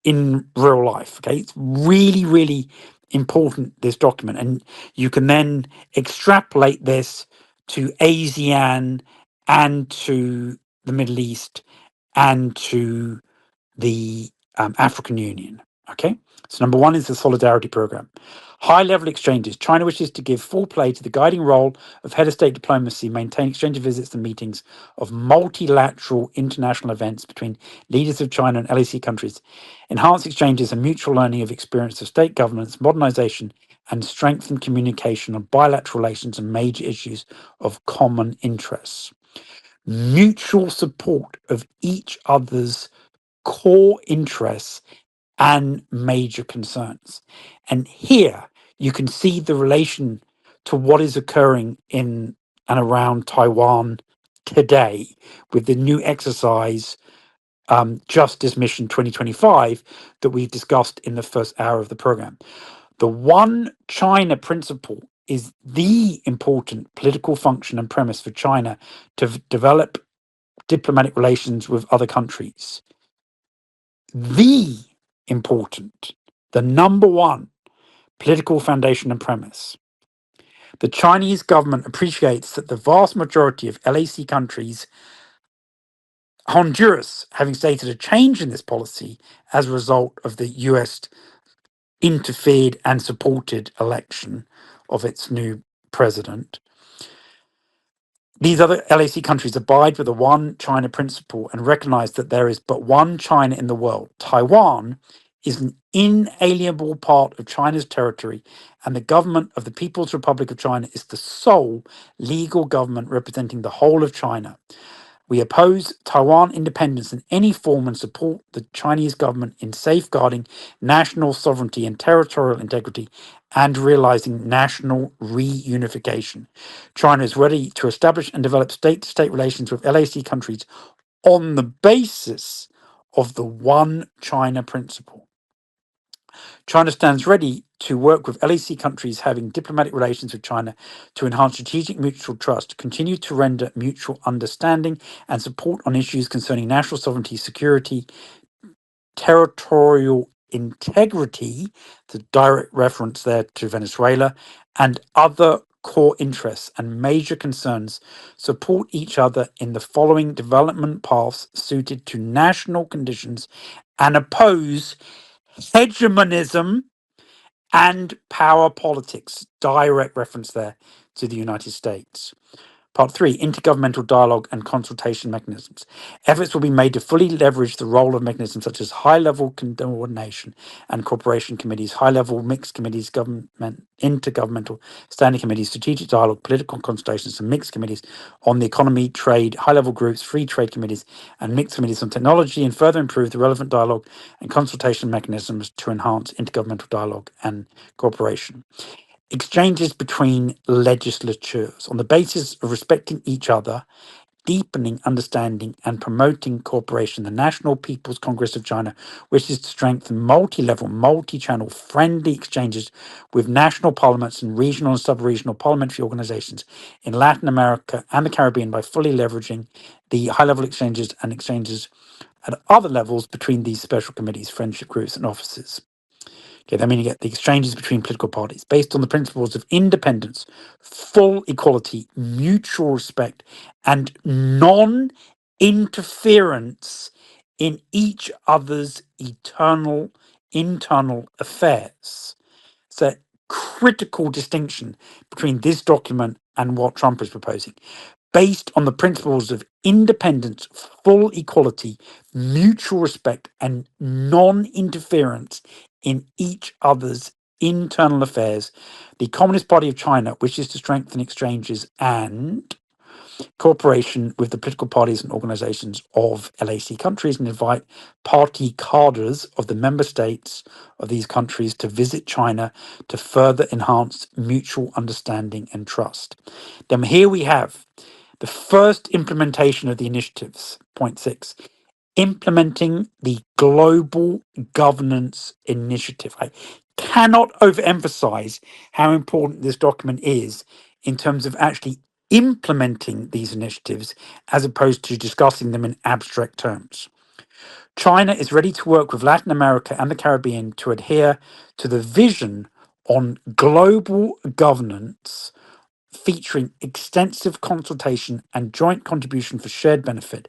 in real life. Okay, it's really, really important, this document. And you can then extrapolate this to ASEAN and to the Middle East and to the African Union. Okay, so number 1 is the Solidarity Program. High level exchanges. China wishes to give full play to the guiding role of head of state diplomacy, maintain exchange of visits and meetings of multilateral international events between leaders of China and LAC countries, enhance exchanges and mutual learning of experience of state governance, modernization, and strengthen communication on bilateral relations and major issues of common interests. Mutual support of each other's core interests and major concerns. And here you can see the relation to what is occurring in and around Taiwan today with the new exercise, Justice Mission 2025, that we discussed in the first hour of the program. The one China principle is the important political function and premise for China to develop diplomatic relations with other countries. The important, the number 1 political foundation and premise. The Chinese government appreciates that the vast majority of LAC countries, Honduras having stated a change in this policy as a result of the US interfered and supported election of its new president. These other LAC countries abide with the one China principle and recognize that there is but one China in the world. Taiwan is an inalienable part of China's territory, and the government of the People's Republic of China is the sole legal government representing the whole of China. We oppose Taiwan independence in any form and support the Chinese government in safeguarding national sovereignty and territorial integrity and realizing national reunification. China is ready to establish and develop state-to-state relations with LAC countries on the basis of the one China principle. China stands ready to work with LAC countries having diplomatic relations with China to enhance strategic mutual trust, continue to render mutual understanding and support on issues concerning national sovereignty, security, territorial integrity, the direct reference there to Venezuela, and other core interests and major concerns, support each other in the following development paths suited to national conditions, and oppose hegemonism and power politics. Direct reference there to the United States. Part 3, intergovernmental dialogue and consultation mechanisms. Efforts will be made to fully leverage the role of mechanisms such as high-level coordination and cooperation committees, high-level mixed committees, government intergovernmental standing committees, strategic dialogue, political consultations, and mixed committees on the economy, trade, high-level groups, free trade committees, and mixed committees on technology, and further improve the relevant dialogue and consultation mechanisms to enhance intergovernmental dialogue and cooperation. Exchanges between legislatures on the basis of respecting each other, deepening understanding, and promoting cooperation. The National People's Congress of China wishes to strengthen multi-level, multi-channel, friendly exchanges with national parliaments and regional and sub-regional parliamentary organizations in Latin America and the Caribbean by fully leveraging the high-level exchanges and exchanges at other levels between these special committees, friendship groups, and offices. Okay, that means you get the exchanges between political parties based on the principles of independence, full equality, mutual respect, and non-interference in each other's eternal internal affairs. It's a critical distinction between this document and what Trump is proposing, based on the principles of independence, full equality, mutual respect, and non interference in each other's internal affairs. The Communist Party of China wishes to strengthen exchanges and cooperation with the political parties and organizations of LAC countries and invite party cadres of the member states of these countries to visit China to further enhance mutual understanding and trust. Then here we have the first implementation of the initiatives. Point 6. Implementing the Global Governance Initiative. I cannot overemphasize how important this document is in terms of actually implementing these initiatives as opposed to discussing them in abstract terms. China is ready to work with Latin America and the Caribbean to adhere to the vision on global governance, featuring extensive consultation and joint contribution for shared benefit,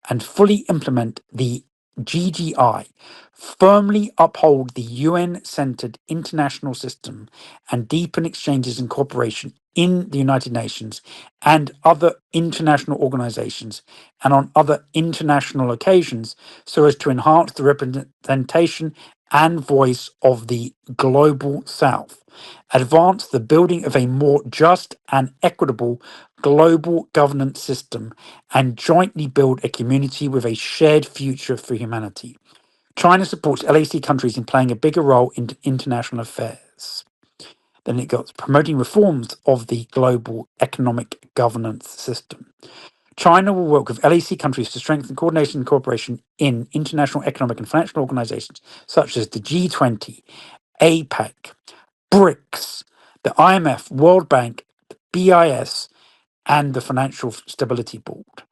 and fully implement the GGI, firmly uphold the UN-centered international system, and deepen exchanges and cooperation in the United Nations and other international organizations and on other international occasions so as to enhance the representation and voice of the global South, advance the building of a more just and equitable global governance system, and jointly build a community with a shared future for humanity. China supports LAC countries in playing a bigger role in international affairs. Then it goes promoting reforms of the global economic governance system. China will work with LAC countries to strengthen coordination and cooperation in international economic and financial organizations such as the G20, APEC, BRICS, the IMF, World Bank, the BIS, and the Financial Stability Board,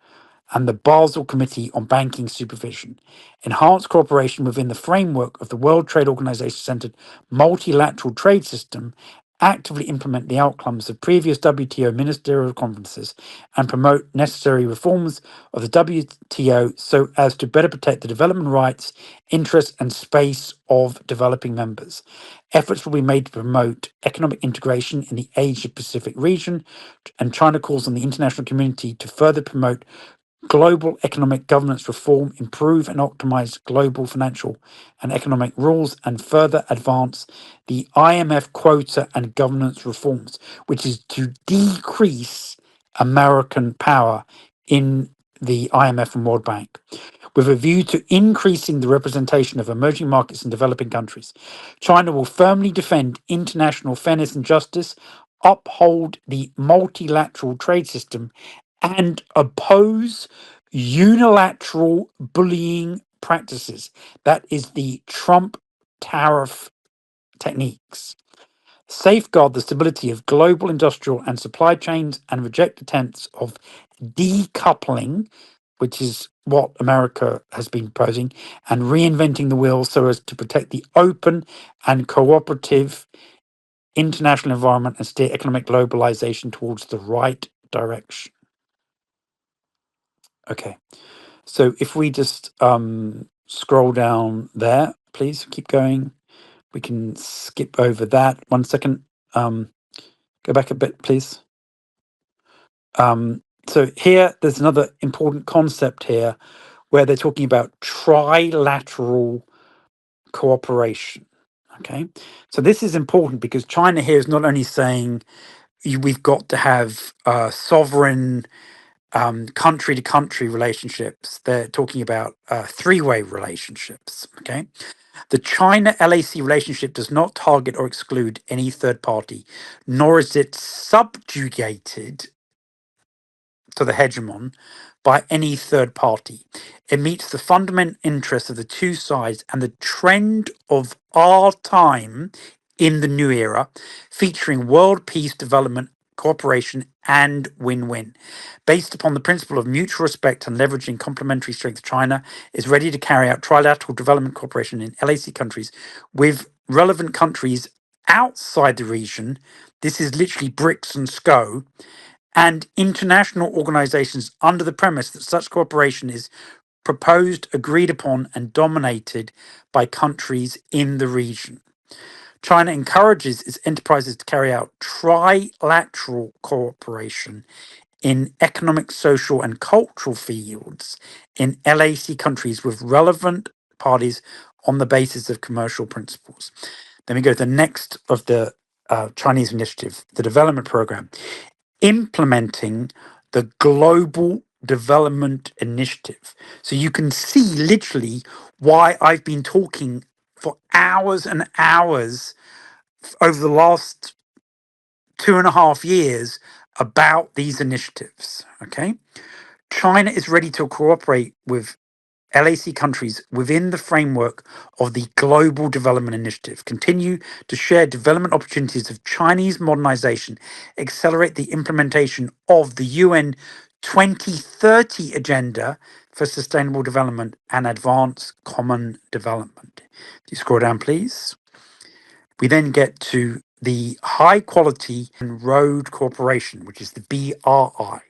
and the Basel Committee on Banking Supervision. Enhance cooperation within the framework of the World Trade Organization centered multilateral trade system, actively implement the outcomes of previous WTO ministerial conferences, and promote necessary reforms of the WTO so as to better protect the development rights, interests, and space of developing members. Efforts will be made to promote economic integration in the Asia Pacific region, and China calls on the international community to further promote global economic governance reform, improve and optimize global financial and economic rules, and further advance the IMF quota and governance reforms, which is to decrease American power in the IMF and World Bank, with a view to increasing the representation of emerging markets and developing countries. China will firmly defend international fairness and justice, uphold the multilateral trade system, and oppose unilateral bullying practices. That is the Trump tariff techniques. Safeguard the stability of global industrial and supply chains and reject attempts of decoupling, which is what America has been proposing, and reinventing the wheel so as to protect the open and cooperative international environment and steer economic globalization towards the right direction. Okay, so if we just scroll down there, please keep going. We can skip over that. 1 second. Go back a bit, please. So here, there's another important concept here where they're talking about trilateral cooperation. Okay, so this is important because China here is not only saying we've got to have sovereign country to country relationships, they're talking about three-way relationships. Okay, the China LAC relationship does not target or exclude any third party, nor is it subjugated to the hegemon by any third party. It meets the fundamental interests of the two sides and the trend of our time in the new era, featuring world peace, development, cooperation, and win-win. Based upon the principle of mutual respect and leveraging complementary strengths, China is ready to carry out trilateral development cooperation in LAC countries with relevant countries outside the region. This is literally BRICS and SCO, and international organizations under the premise that such cooperation is proposed, agreed upon, and dominated by countries in the region. China encourages its enterprises to carry out trilateral cooperation in economic, social, and cultural fields in LAC countries with relevant parties on the basis of commercial principles. Then we go to the next of the Chinese initiative, the development program, implementing the Global Development Initiative. So you can see literally why I've been talking for hours and hours over the last 2.5 years about these initiatives. Okay. China is ready to cooperate with LAC countries within the framework of the Global Development Initiative, continue to share development opportunities of Chinese modernization, accelerate the implementation of the UN 2030 Agenda for Sustainable Development, and advance common development. If you scroll down, please. We then get to the High Quality and Road Corporation, which is the BRI.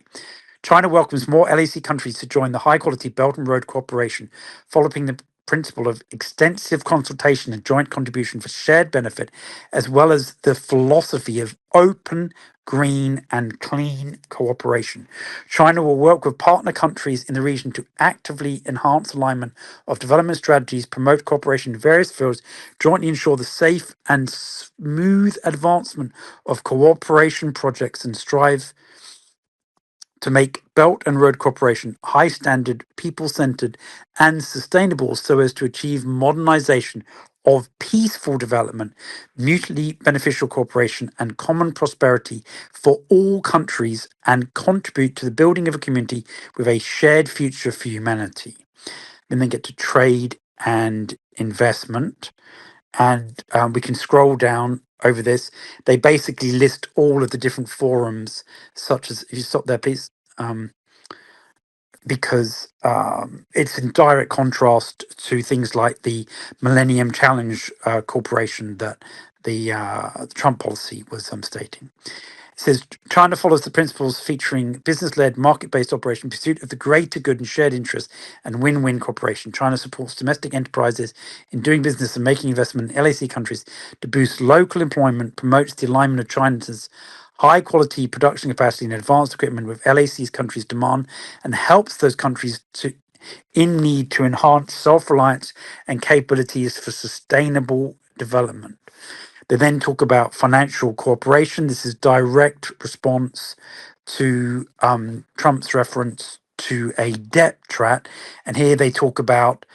China welcomes more LAC countries to join the High Quality Belt and Road Corporation, following the principle of extensive consultation and joint contribution for shared benefit, as well as the philosophy of open, green, and clean cooperation. China will work with partner countries in the region to actively enhance alignment of development strategies, promote cooperation in various fields, jointly ensure the safe and smooth advancement of cooperation projects, and strive to make Belt and Road Corporation high standard, people centered, and sustainable so as to achieve modernization of peaceful development, mutually beneficial cooperation, and common prosperity for all countries, and contribute to the building of a community with a shared future for humanity. Then they get to trade and investment. And we can scroll down over this. They basically list all of the different forums, such as, if you stop there, please, because it's in direct contrast to things like the Millennium Challenge Corporation that the Trump policy was stating. It says China follows the principles featuring business-led, market-based operation, pursuit of the greater good and shared interest, and win-win cooperation. China supports domestic enterprises in doing business and making investment in LAC countries to boost local employment, promotes the alignment of China's high-quality production capacity and advanced equipment with LAC's countries' demand, and helps those countries in need to enhance self-reliance and capabilities for sustainable development. They then talk about financial cooperation. This is direct response to Trump's reference to a debt trap. And here they talk about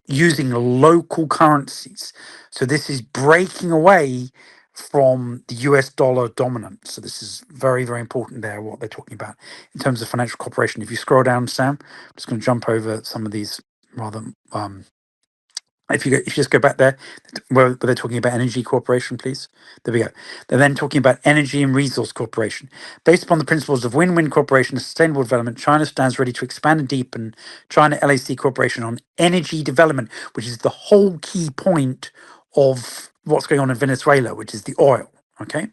using local currencies. So this is breaking away from the US dollar dominance. So this is very, very important there, what they're talking about in terms of financial cooperation. If you scroll down, Sam, I'm just going to jump over some of these rather if you just go back there, where they're talking about energy cooperation, please. There we go. They're then talking about energy and resource cooperation. Based upon the principles of win-win cooperation and sustainable development, China stands ready to expand and deepen China LAC cooperation on energy development, which is the whole key point of what's going on in Venezuela, which is the oil. Okay.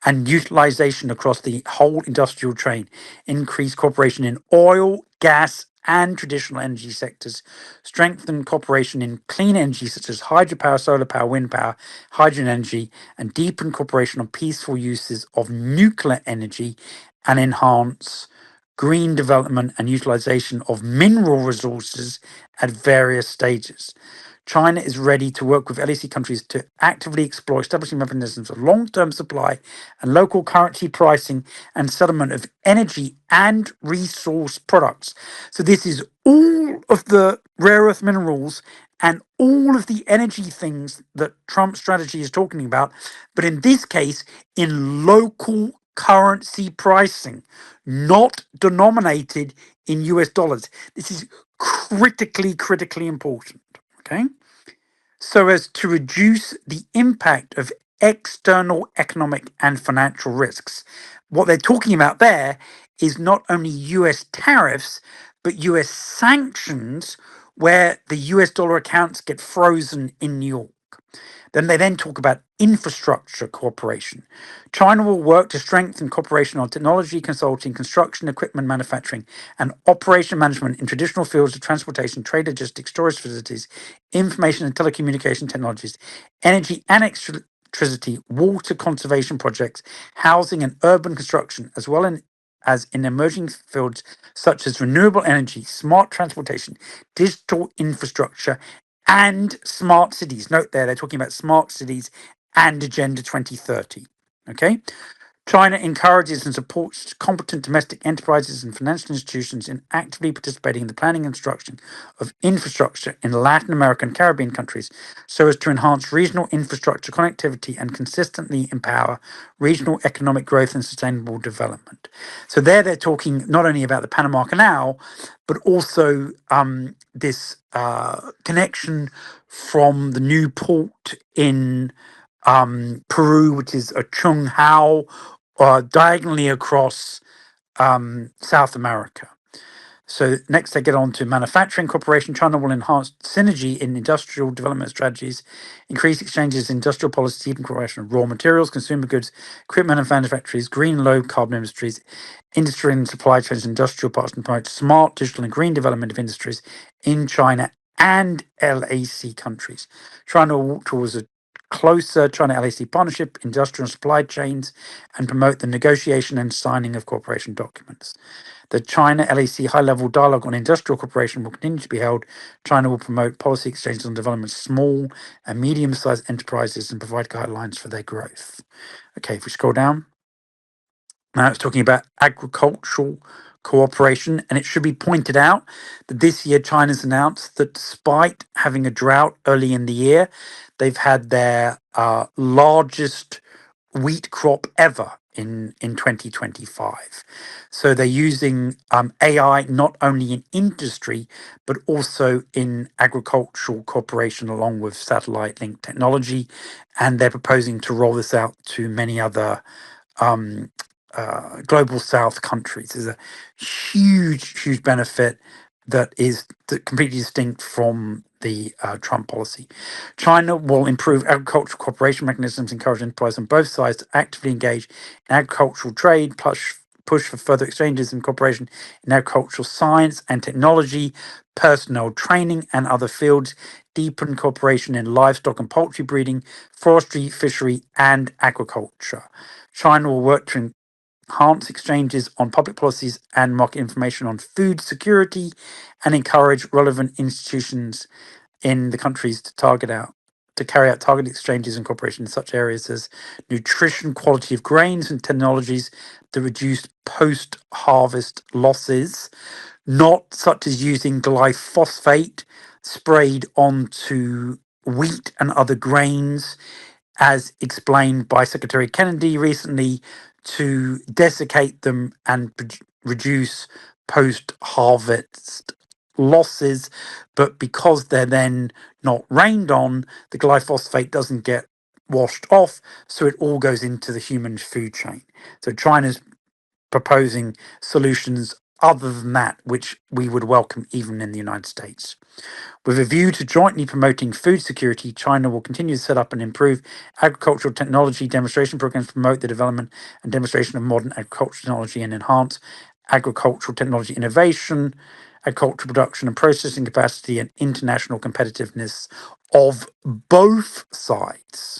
And utilization across the whole industrial chain, increase cooperation in oil, gas, and traditional energy sectors, strengthen cooperation in clean energy such as hydropower, solar power, wind power, hydrogen energy, and deepen cooperation on peaceful uses of nuclear energy, and enhance green development and utilization of mineral resources at various stages. China is ready to work with LAC countries to actively explore establishing mechanisms of long-term supply and local currency pricing and settlement of energy and resource products. So this is all of the rare earth minerals and all of the energy things that Trump's strategy is talking about, but in this case, in local currency pricing, not denominated in US dollars. This is critically important. Okay, so as to reduce the impact of external economic and financial risks. What they're talking about there is not only US tariffs, but US sanctions where the US dollar accounts get frozen in New York. Then they then talk about infrastructure cooperation. China will work to strengthen cooperation on technology, consulting, construction, equipment manufacturing, and operation management in traditional fields of transportation, trade logistics, storage facilities, information and telecommunication technologies, energy and electricity, water conservation projects, housing and urban construction, as well as in emerging fields such as renewable energy, smart transportation, digital infrastructure, and smart cities. Note there, they're talking about smart cities and Agenda 2030. Okay. China encourages and supports competent domestic enterprises and financial institutions in actively participating in the planning and construction of infrastructure in Latin American and Caribbean countries so as to enhance regional infrastructure connectivity and consistently empower regional economic growth and sustainable development. So there they're talking not only about the Panama Canal, but also this connection from the new port in Peru, which is a Chung Hao, diagonally across South America. So next they get on to manufacturing cooperation. China will enhance synergy in industrial development strategies, increase exchanges in industrial policy, deepen cooperation of raw materials, consumer goods, equipment and manufacturers, green low carbon industries, industry and supply chains, industrial parts, and promote smart digital and green development of industries in China and LAC countries. China will walk towards a closer China LAC partnership, industrial and supply chains, and promote the negotiation and signing of cooperation documents. The China LAC high level dialogue on industrial cooperation will continue to be held. China will promote policy exchanges on development of small and medium sized enterprises and provide guidelines for their growth. Okay, if we scroll down, now it's talking about agricultural cooperation, and it should be pointed out that this year China's announced that despite having a drought early in the year, they've had their largest wheat crop ever in 2025. So they're using AI not only in industry, but also in agricultural cooperation along with satellite link technology. And they're proposing to roll this out to many other um, global south countries. There's a huge benefit that is completely distinct from the Trump policy. China will improve agricultural cooperation mechanisms, encourage enterprise on both sides to actively engage in agricultural trade, plus push for further exchanges and cooperation in agricultural science and technology, personnel training, and other fields, deepen cooperation in livestock and poultry breeding, forestry, fishery, and aquaculture. China will work to enhance exchanges on public policies and market information on food security, and encourage relevant institutions in the countries to carry out targeted exchanges and cooperation in such areas as nutrition, quality of grains, and technologies that reduce post-harvest losses, not such as using glyphosate sprayed onto wheat and other grains, as explained by Secretary Kennedy recently, to desiccate them and reduce post harvest losses. But because they're then not rained on, the glyphosate doesn't get washed off, so it all goes into the human food chain. So China's proposing solutions other than that, which we would welcome even in the United States. With a view to jointly promoting food security, China will continue to set up and improve agricultural technology demonstration programs to promote the development and demonstration of modern agricultural technology and enhance agricultural technology innovation, agricultural production and processing capacity, and international competitiveness of both sides.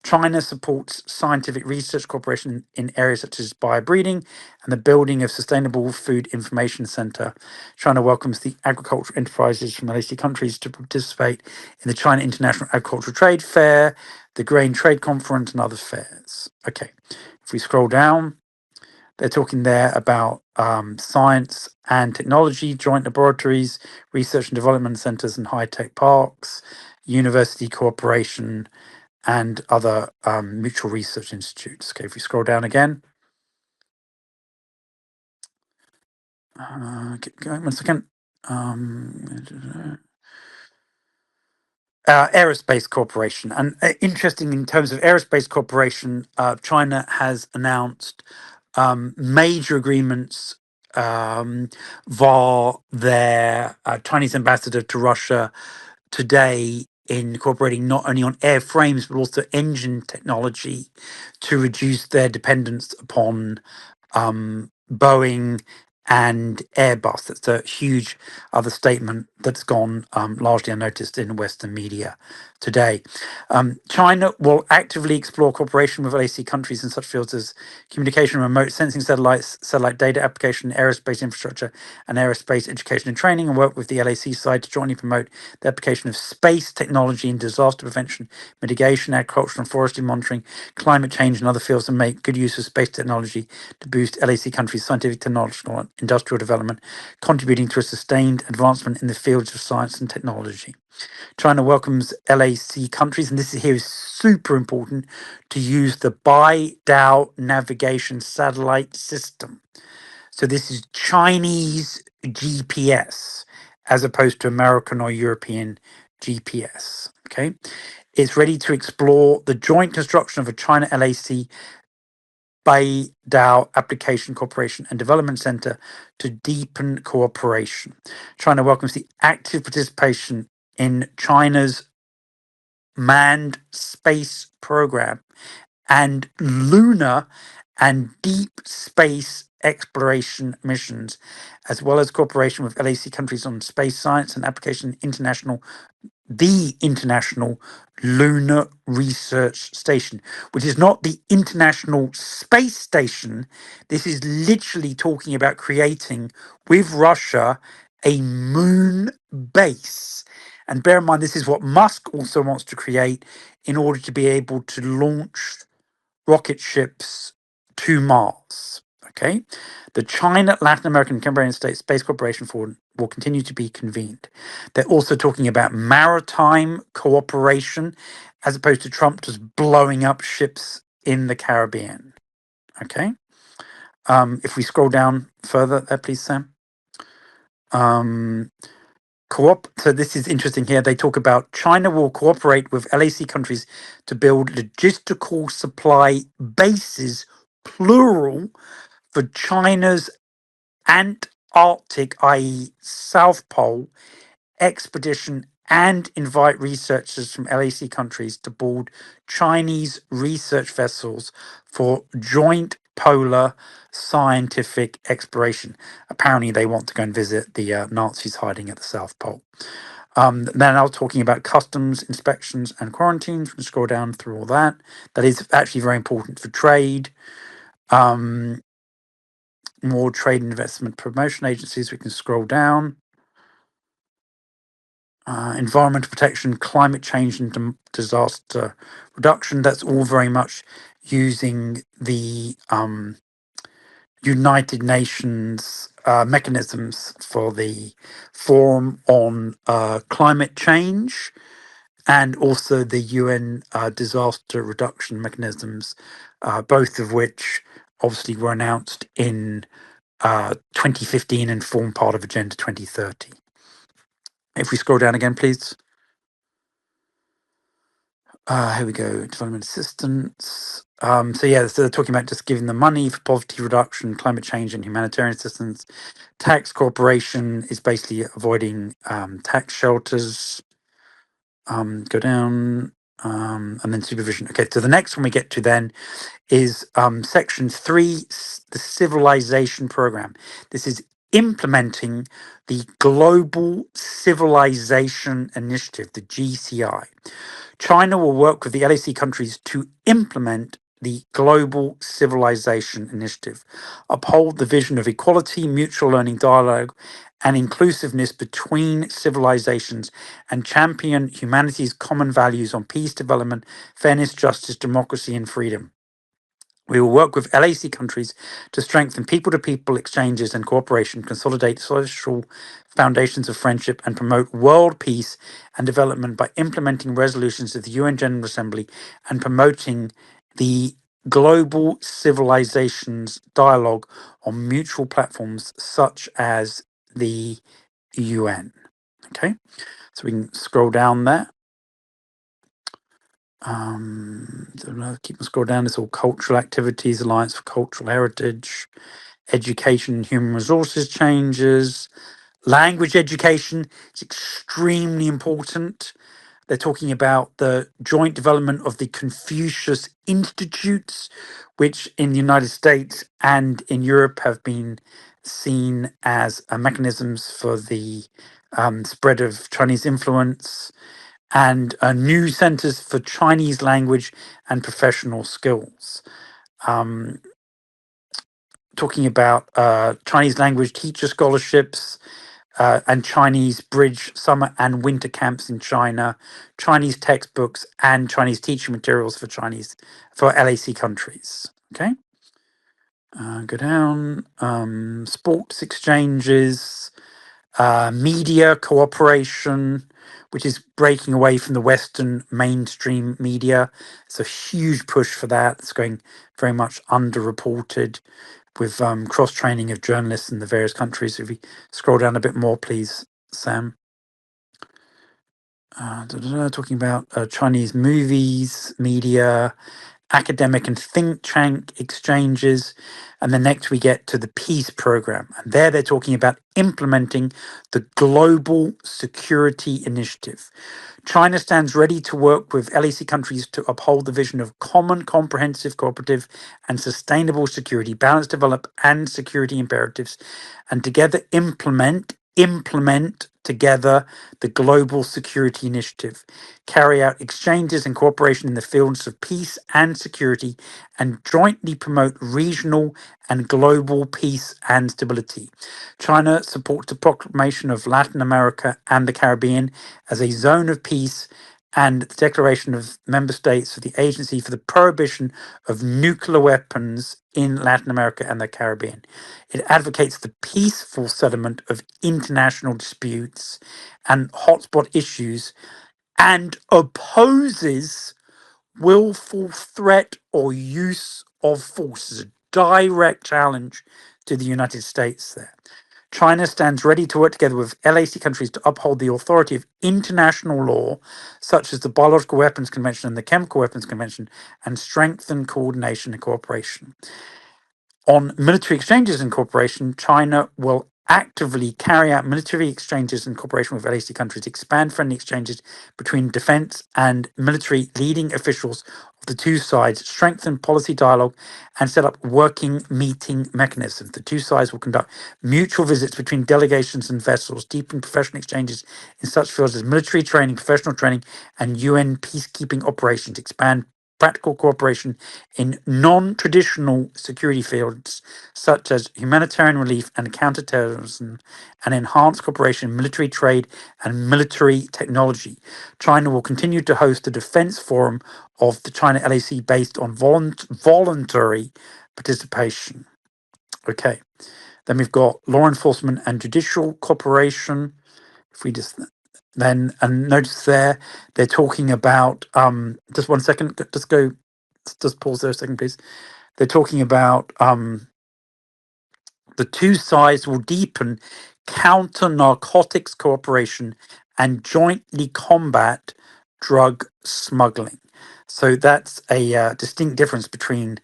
China supports scientific research cooperation in areas such as biobreeding and the building of Sustainable Food Information Center. China welcomes the agricultural enterprises from LAC countries to participate in the China International Agricultural Trade Fair, the Grain Trade Conference, and other fairs. Okay, if we scroll down, they're talking there about science and technology, joint laboratories, research and development centers, and high-tech parks, university cooperation, and other mutual research institutes. Okay, if we scroll down again. Keep going 1 second. Aerospace cooperation. And interesting in terms of aerospace cooperation, China has announced major agreements via their Chinese ambassador to Russia today in cooperating not only on airframes but also engine technology to reduce their dependence upon Boeing and Airbus. That's a huge other statement that's gone largely unnoticed in Western media today. China will actively explore cooperation with LAC countries in such fields as communication, remote sensing satellites, satellite data application, aerospace infrastructure, and aerospace education and training, and work with the LAC side to jointly promote the application of space technology in disaster prevention, mitigation, agricultural and forestry monitoring, climate change, and other fields, and make good use of space technology to boost LAC countries' scientific, technological, and industrial development, contributing to a sustained advancement in the fields of science and technology. China welcomes LAC countries, and this here is super important, to use the Beidou navigation satellite system. So this is Chinese GPS as opposed to American or European GPS. Okay. It's ready to explore the joint construction of a China LAC Beidou Application Cooperation and Development Center to deepen cooperation. China welcomes the active participation in China's manned space program and lunar and deep space exploration missions, as well as cooperation with LAC countries on space science and application the International Lunar Research Station, which is not the International Space Station. This is literally talking about creating, with Russia, a moon base. And bear in mind, this is what Musk also wants to create in order to be able to launch rocket ships to Mars. Okay, the China, Latin American, and Caribbean States Space Cooperation Forum will continue to be convened. They're also talking about maritime cooperation, as opposed to Trump just blowing up ships in the Caribbean. Okay, if we scroll down further, there, please, Sam. So this is interesting here. They talk about China will cooperate with LAC countries to build logistical supply bases, plural, for China's Antarctic, i.e. South Pole, expedition, and invite researchers from LAC countries to board Chinese research vessels for joint polar scientific exploration. Apparently, they want to go and visit the Nazis hiding at the South Pole. Then I was talking about customs inspections and quarantines. We can scroll down through all that. That is actually very important for trade. More trade and investment promotion agencies. We can scroll down. Environmental protection, climate change, and disaster reduction. That's all very much using the United Nations mechanisms for the Forum on Climate Change, and also the UN disaster reduction mechanisms, both of which obviously were announced in 2015 and form part of Agenda 2030. If we scroll down again, please. Here we go, development assistance. So they're talking about just giving the money for poverty reduction, climate change, and humanitarian assistance. Tax cooperation is basically avoiding tax shelters. Go down, and then supervision. Okay, so the next one we get to then is section 3, the civilization program. This is implementing the Global Civilization Initiative, the GCI. China will work with the LAC countries to implement the Global Civilization Initiative, uphold the vision of equality, mutual learning, dialogue, and inclusiveness between civilizations, and champion humanity's common values on peace, development, fairness, justice, democracy, and freedom. We will work with LAC countries to strengthen people-to-people exchanges and cooperation, consolidate social foundations of friendship, and promote world peace and development by implementing resolutions of the UN General Assembly and promoting the global civilizations dialogue on mutual platforms such as the UN. Okay, so we can scroll down there. Keep on scroll down. It's all cultural activities, Alliance for Cultural Heritage, education and human resources changes, language education is extremely important. They're talking about the joint development of the Confucius Institutes, which in the United States and in Europe have been seen as mechanisms for the spread of Chinese influence, and new centers for Chinese language and professional skills. Um, Talking about Chinese language teacher scholarships, and Chinese bridge summer and winter camps in China, Chinese textbooks, and Chinese teaching materials for LAC countries. Okay, go down. Sports exchanges, media cooperation, which is breaking away from the Western mainstream media. It's a huge push for that. It's going very much underreported, with cross training of journalists in the various countries. If we scroll down a bit more, please, Sam. Talking about Chinese movies, media, academic and think tank exchanges. And then next we get to the peace program. And there they're talking about implementing the Global Security Initiative. China stands ready to work with LAC countries to uphold the vision of common, comprehensive, cooperative, and sustainable security, balance, develop, and security imperatives, and together implement together the Global Security Initiative, carry out exchanges and cooperation in the fields of peace and security, and jointly promote regional and global peace and stability. China supports the proclamation of Latin America and the Caribbean as a zone of peace and the declaration of member states of the Agency for the Prohibition of Nuclear Weapons in Latin America and the Caribbean. It advocates the peaceful settlement of international disputes and hotspot issues and opposes willful threat or use of force. Is a direct challenge to the United States there. China stands ready to work together with LAC countries to uphold the authority of international law, such as the Biological Weapons Convention and the Chemical Weapons Convention, and strengthen coordination and cooperation. On military exchanges and cooperation, China will actively carry out military exchanges in cooperation with LAC countries, expand friendly exchanges between defense and military leading officials of the two sides, strengthen policy dialogue, and set up working meeting mechanisms. The two sides will conduct mutual visits between delegations and vessels, deepen professional exchanges in such fields as military training, professional training, and UN peacekeeping operations, expand practical cooperation in non-traditional security fields such as humanitarian relief and counterterrorism, and enhance cooperation in military trade and military technology. China will continue to host the Defense Forum of the China LAC based on voluntary participation. Okay, then we've got law enforcement and judicial cooperation. If we just then, and notice there they're talking about just one second, just pause there a second, please. They're talking about the two sides will deepen counter narcotics cooperation and jointly combat drug smuggling. So that's a distinct difference between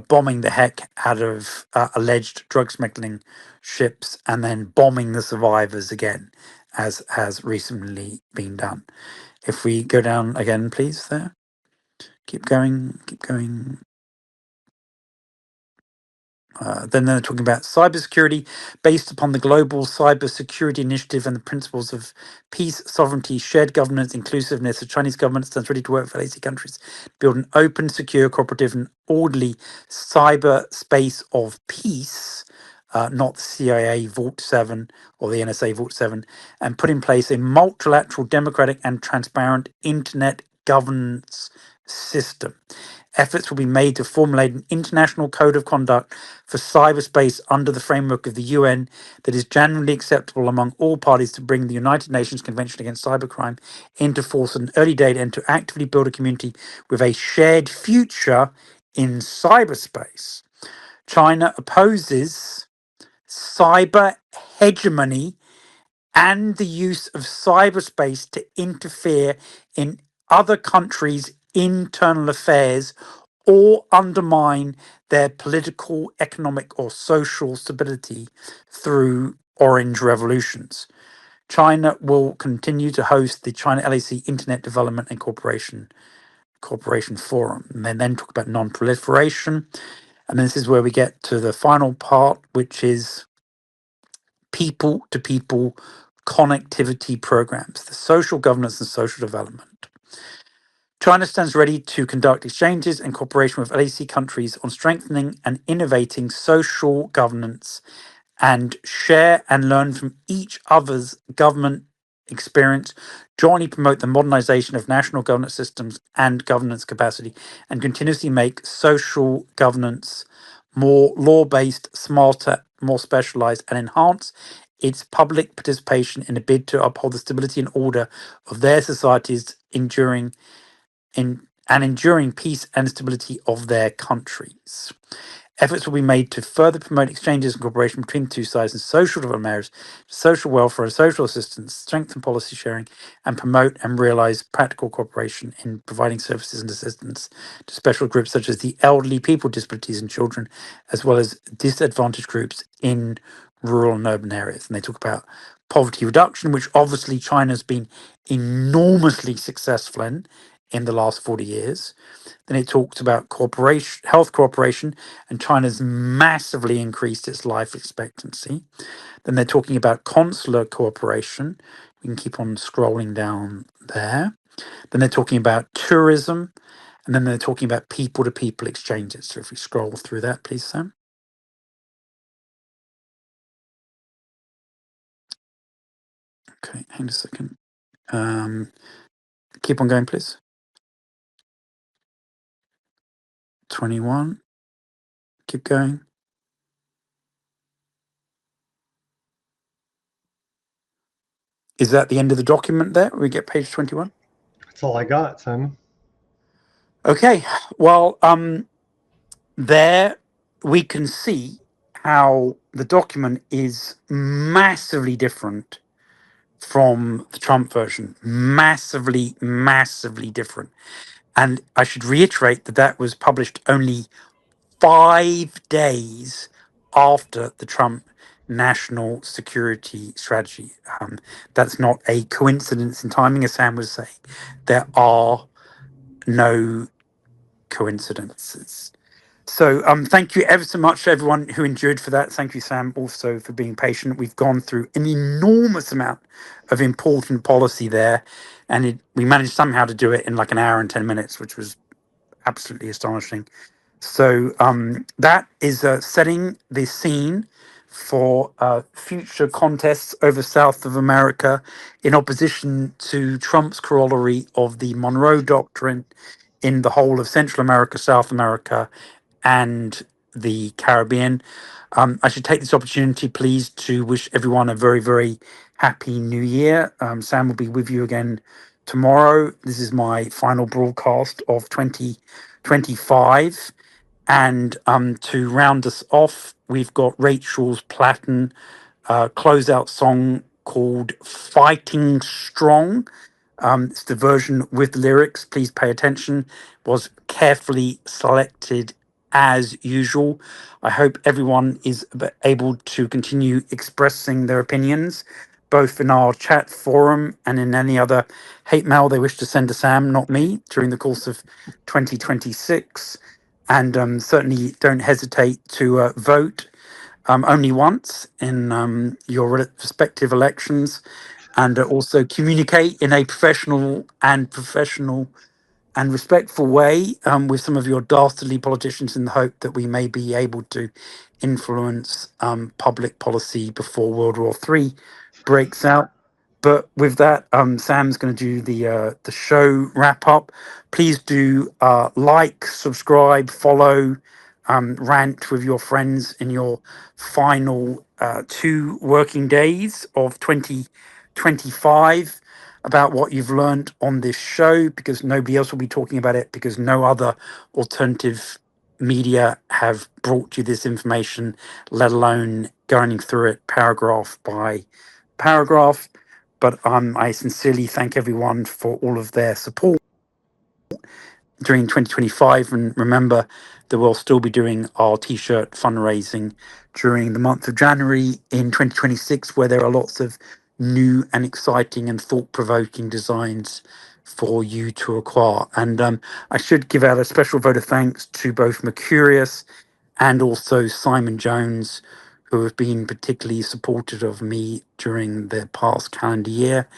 bombing the heck out of alleged drug smuggling ships and then bombing the survivors again, as has recently been done. If we go down again, please, there. Keep going, keep going. Then they're talking about cybersecurity based upon the Global Cybersecurity Initiative and the principles of peace, sovereignty, shared governance, inclusiveness. The Chinese government stands ready to work with LAC countries to build an open, secure, cooperative, and orderly cyberspace of peace, not the CIA Vault 7 or the NSA Vault 7, and put in place a multilateral, democratic, and transparent internet governance system. Efforts will be made to formulate an international code of conduct for cyberspace under the framework of the UN that is generally acceptable among all parties to bring the United Nations Convention Against Cybercrime into force at an early date and to actively build a community with a shared future in cyberspace. China opposes cyber hegemony and the use of cyberspace to interfere in other countries' internal affairs or undermine their political, economic, or social stability through orange revolutions. China will continue to host the China LAC Internet Development and Cooperation Forum. And then talk about non-proliferation. And this is where we get to the final part, which is people to people connectivity programs, the social governance and social development. China stands ready to conduct exchanges and cooperation with LAC countries on strengthening and innovating social governance and share and learn from each other's government experience, jointly promote the modernization of national governance systems and governance capacity, and continuously make social governance more law-based, smarter, more specialized, and enhance its public participation in a bid to uphold the stability and order of their societies, enduring peace and stability of their countries. Efforts will be made to further promote exchanges and cooperation between the two sides in social development areas, social welfare and social assistance, strengthen policy sharing, and promote and realize practical cooperation in providing services and assistance to special groups such as the elderly, people with disabilities, and children, as well as disadvantaged groups in rural and urban areas. And they talk about poverty reduction, which obviously China's been enormously successful in the last 40 years. Then it talks about cooperation, health cooperation, and China's massively increased its life expectancy. Then they're talking about consular cooperation. We can keep on scrolling down there. Then they're talking about tourism, and then they're talking about people-to-people exchanges. So if we scroll through that, please, Sam. Okay, hang on a second. Keep on going, please. 21. Keep going. Is that the end of the document there? We get page 21? That's all I got, Simon. Okay, well, there we can see how the document is massively different from the Trump version. Massively, massively different. And I should reiterate that that was published only 5 days after the Trump national security strategy. That's not a coincidence in timing, as Sam was saying. There are no coincidences. So thank you ever so much to everyone who endured for that. Thank you, Sam, also for being patient. We've gone through an enormous amount of important policy there, and we managed somehow to do it in like an hour and 10 minutes, which was absolutely astonishing. So that is setting the scene for future contests over South of America in opposition to Trump's corollary of the Monroe Doctrine in the whole of Central America, South America, and the Caribbean. I should take this opportunity, please, to wish everyone a very, very happy new year. Sam will be with you again tomorrow. This is my final broadcast of 2025. And to round us off, we've got Rachel's Platten closeout song called Fighting Strong. It's the version with lyrics. Please pay attention. Was carefully selected as usual. I hope everyone is able to continue expressing their opinions, both in our chat forum and in any other hate mail they wish to send to Sam, not me, during the course of 2026. And certainly don't hesitate to vote only once in your respective elections, and also communicate in a professional and respectful way with some of your dastardly politicians in the hope that we may be able to influence public policy before World War III breaks out. But with that, Sam's going to do the show wrap up. Please do like, subscribe, follow, rant with your friends in your final 2 working days of 2025 about what you've learned on this show, because nobody else will be talking about it, because no other alternative media have brought you this information, let alone going through it paragraph by paragraph. But I sincerely thank everyone for all of their support during 2025, and remember that we'll still be doing our t-shirt fundraising during the month of January in 2026, where there are lots of new and exciting and thought-provoking designs for you to acquire. And I should give out a special vote of thanks to both Mercurius and also Simon Jones, who have been particularly supportive of me during the past calendar year.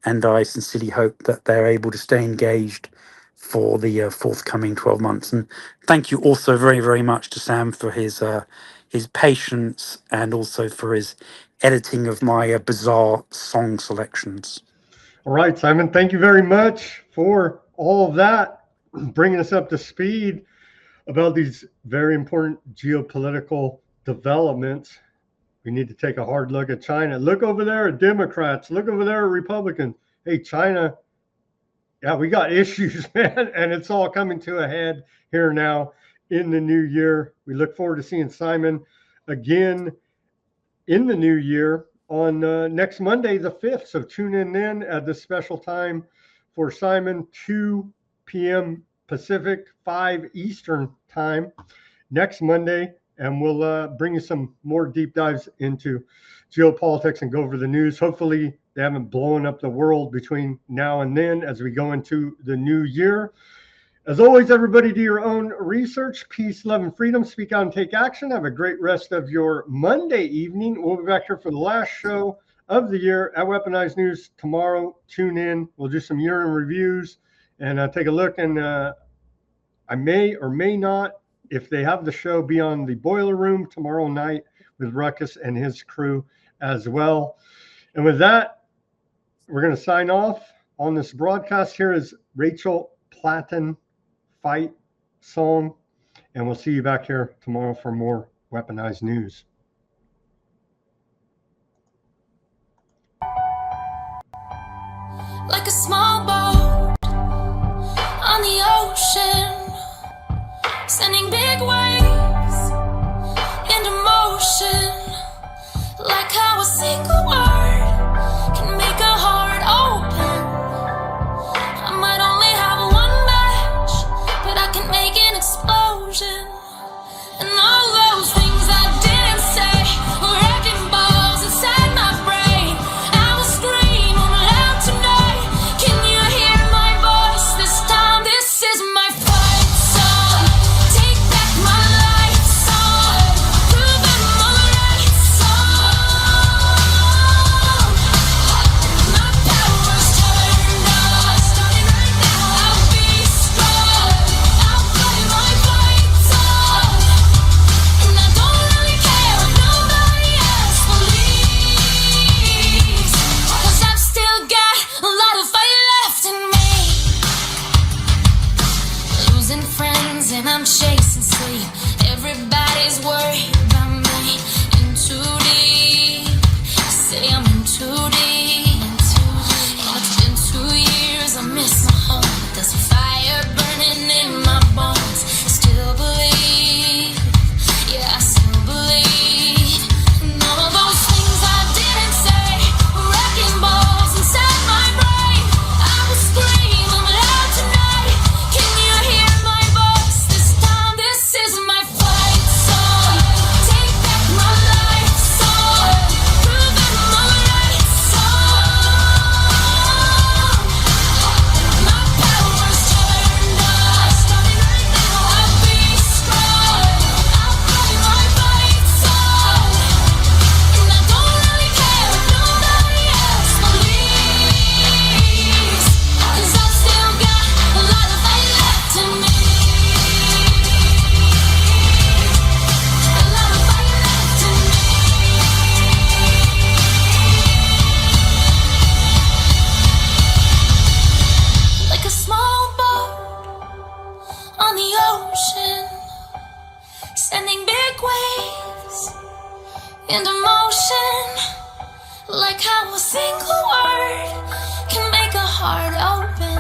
And I sincerely hope that they're able to stay engaged for the forthcoming 12 months. And thank you also very, very much to Sam for his patience and also for his editing of my bizarre song selections. All right, Simon, thank you very much for all of that, bringing us up to speed about these very important geopolitical developments. We need to take a hard look at China. Look over there at Democrats. Look over there at Republicans. Hey, China, yeah, we got issues, man, and it's all coming to a head here now in the new year. We look forward to seeing Simon again in the new year on next Monday, the 5th. So tune in then at this special time for Simon, 2 p.m. Pacific, 5 Eastern time next Monday. And we'll bring you some more deep dives into geopolitics and go over the news. Hopefully they haven't blown up the world between now and then as we go into the new year. As always, everybody do your own research. Peace, love, and freedom. Speak out and take action. Have a great rest of your Monday evening. We'll be back here for the last show of the year at Weaponized News tomorrow. Tune in. We'll do some year-end reviews and take a look. And I may or may not, if they have the show, be on the Boiler Room tomorrow night with Ruckus and his crew as well. And with that, we're going to sign off on this broadcast. Here is Rachel Platten Fight song, and we'll see you back here tomorrow for more Weaponized News. Like a small boat on the ocean, sending big waves into motion. Like how a single word can make a heart open. I might only have one match, but I can make an explosion. And all those things I didn't say were wrecking balls inside my brain. I will scream loud tonight. Can you hear my voice this time? This is my fight song. Take back my life song. Prove I'm alright song. My power's turned on. Starting right now. I'll be strong. I'll play my fight song. And I don't really care if nobody else believes, 'cause I've still got a lot of fire left in me. Losing friends and I'm chasing sleep. Everybody's worried about me. In too deep. Say I'm in too deep. And it's been 2 years, I miss my home. There's a fire burning in my bones. Still believe, yeah, I still believe. And all of those things I didn't say were wrecking balls inside my brain. I will scream loud tonight. Can you hear my voice this time? This is my fight song. Take back my life song. Prove I'm alright song. My power's turned on. Starting right now. I'll be strong. I'll play my fight song. And I don't really care if nobody else believes, 'cause I've still got a lot of fight left in me. A lot of fight left in me. Like a small boat on the ocean, sending big waves into motion. Like how a single word can make a heart open.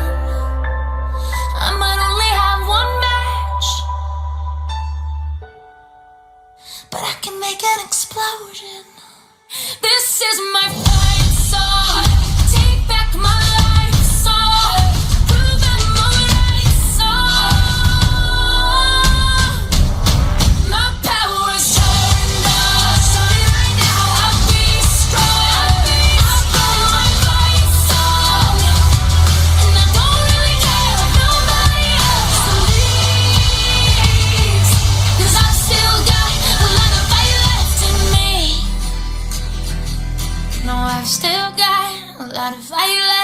I might only have one match, but I can make an explosion. This is my fight song. Take back my life song. Prove I'm alright song. My power's turned on. Starting right now. I'll be strong. I'll play Gotta fight like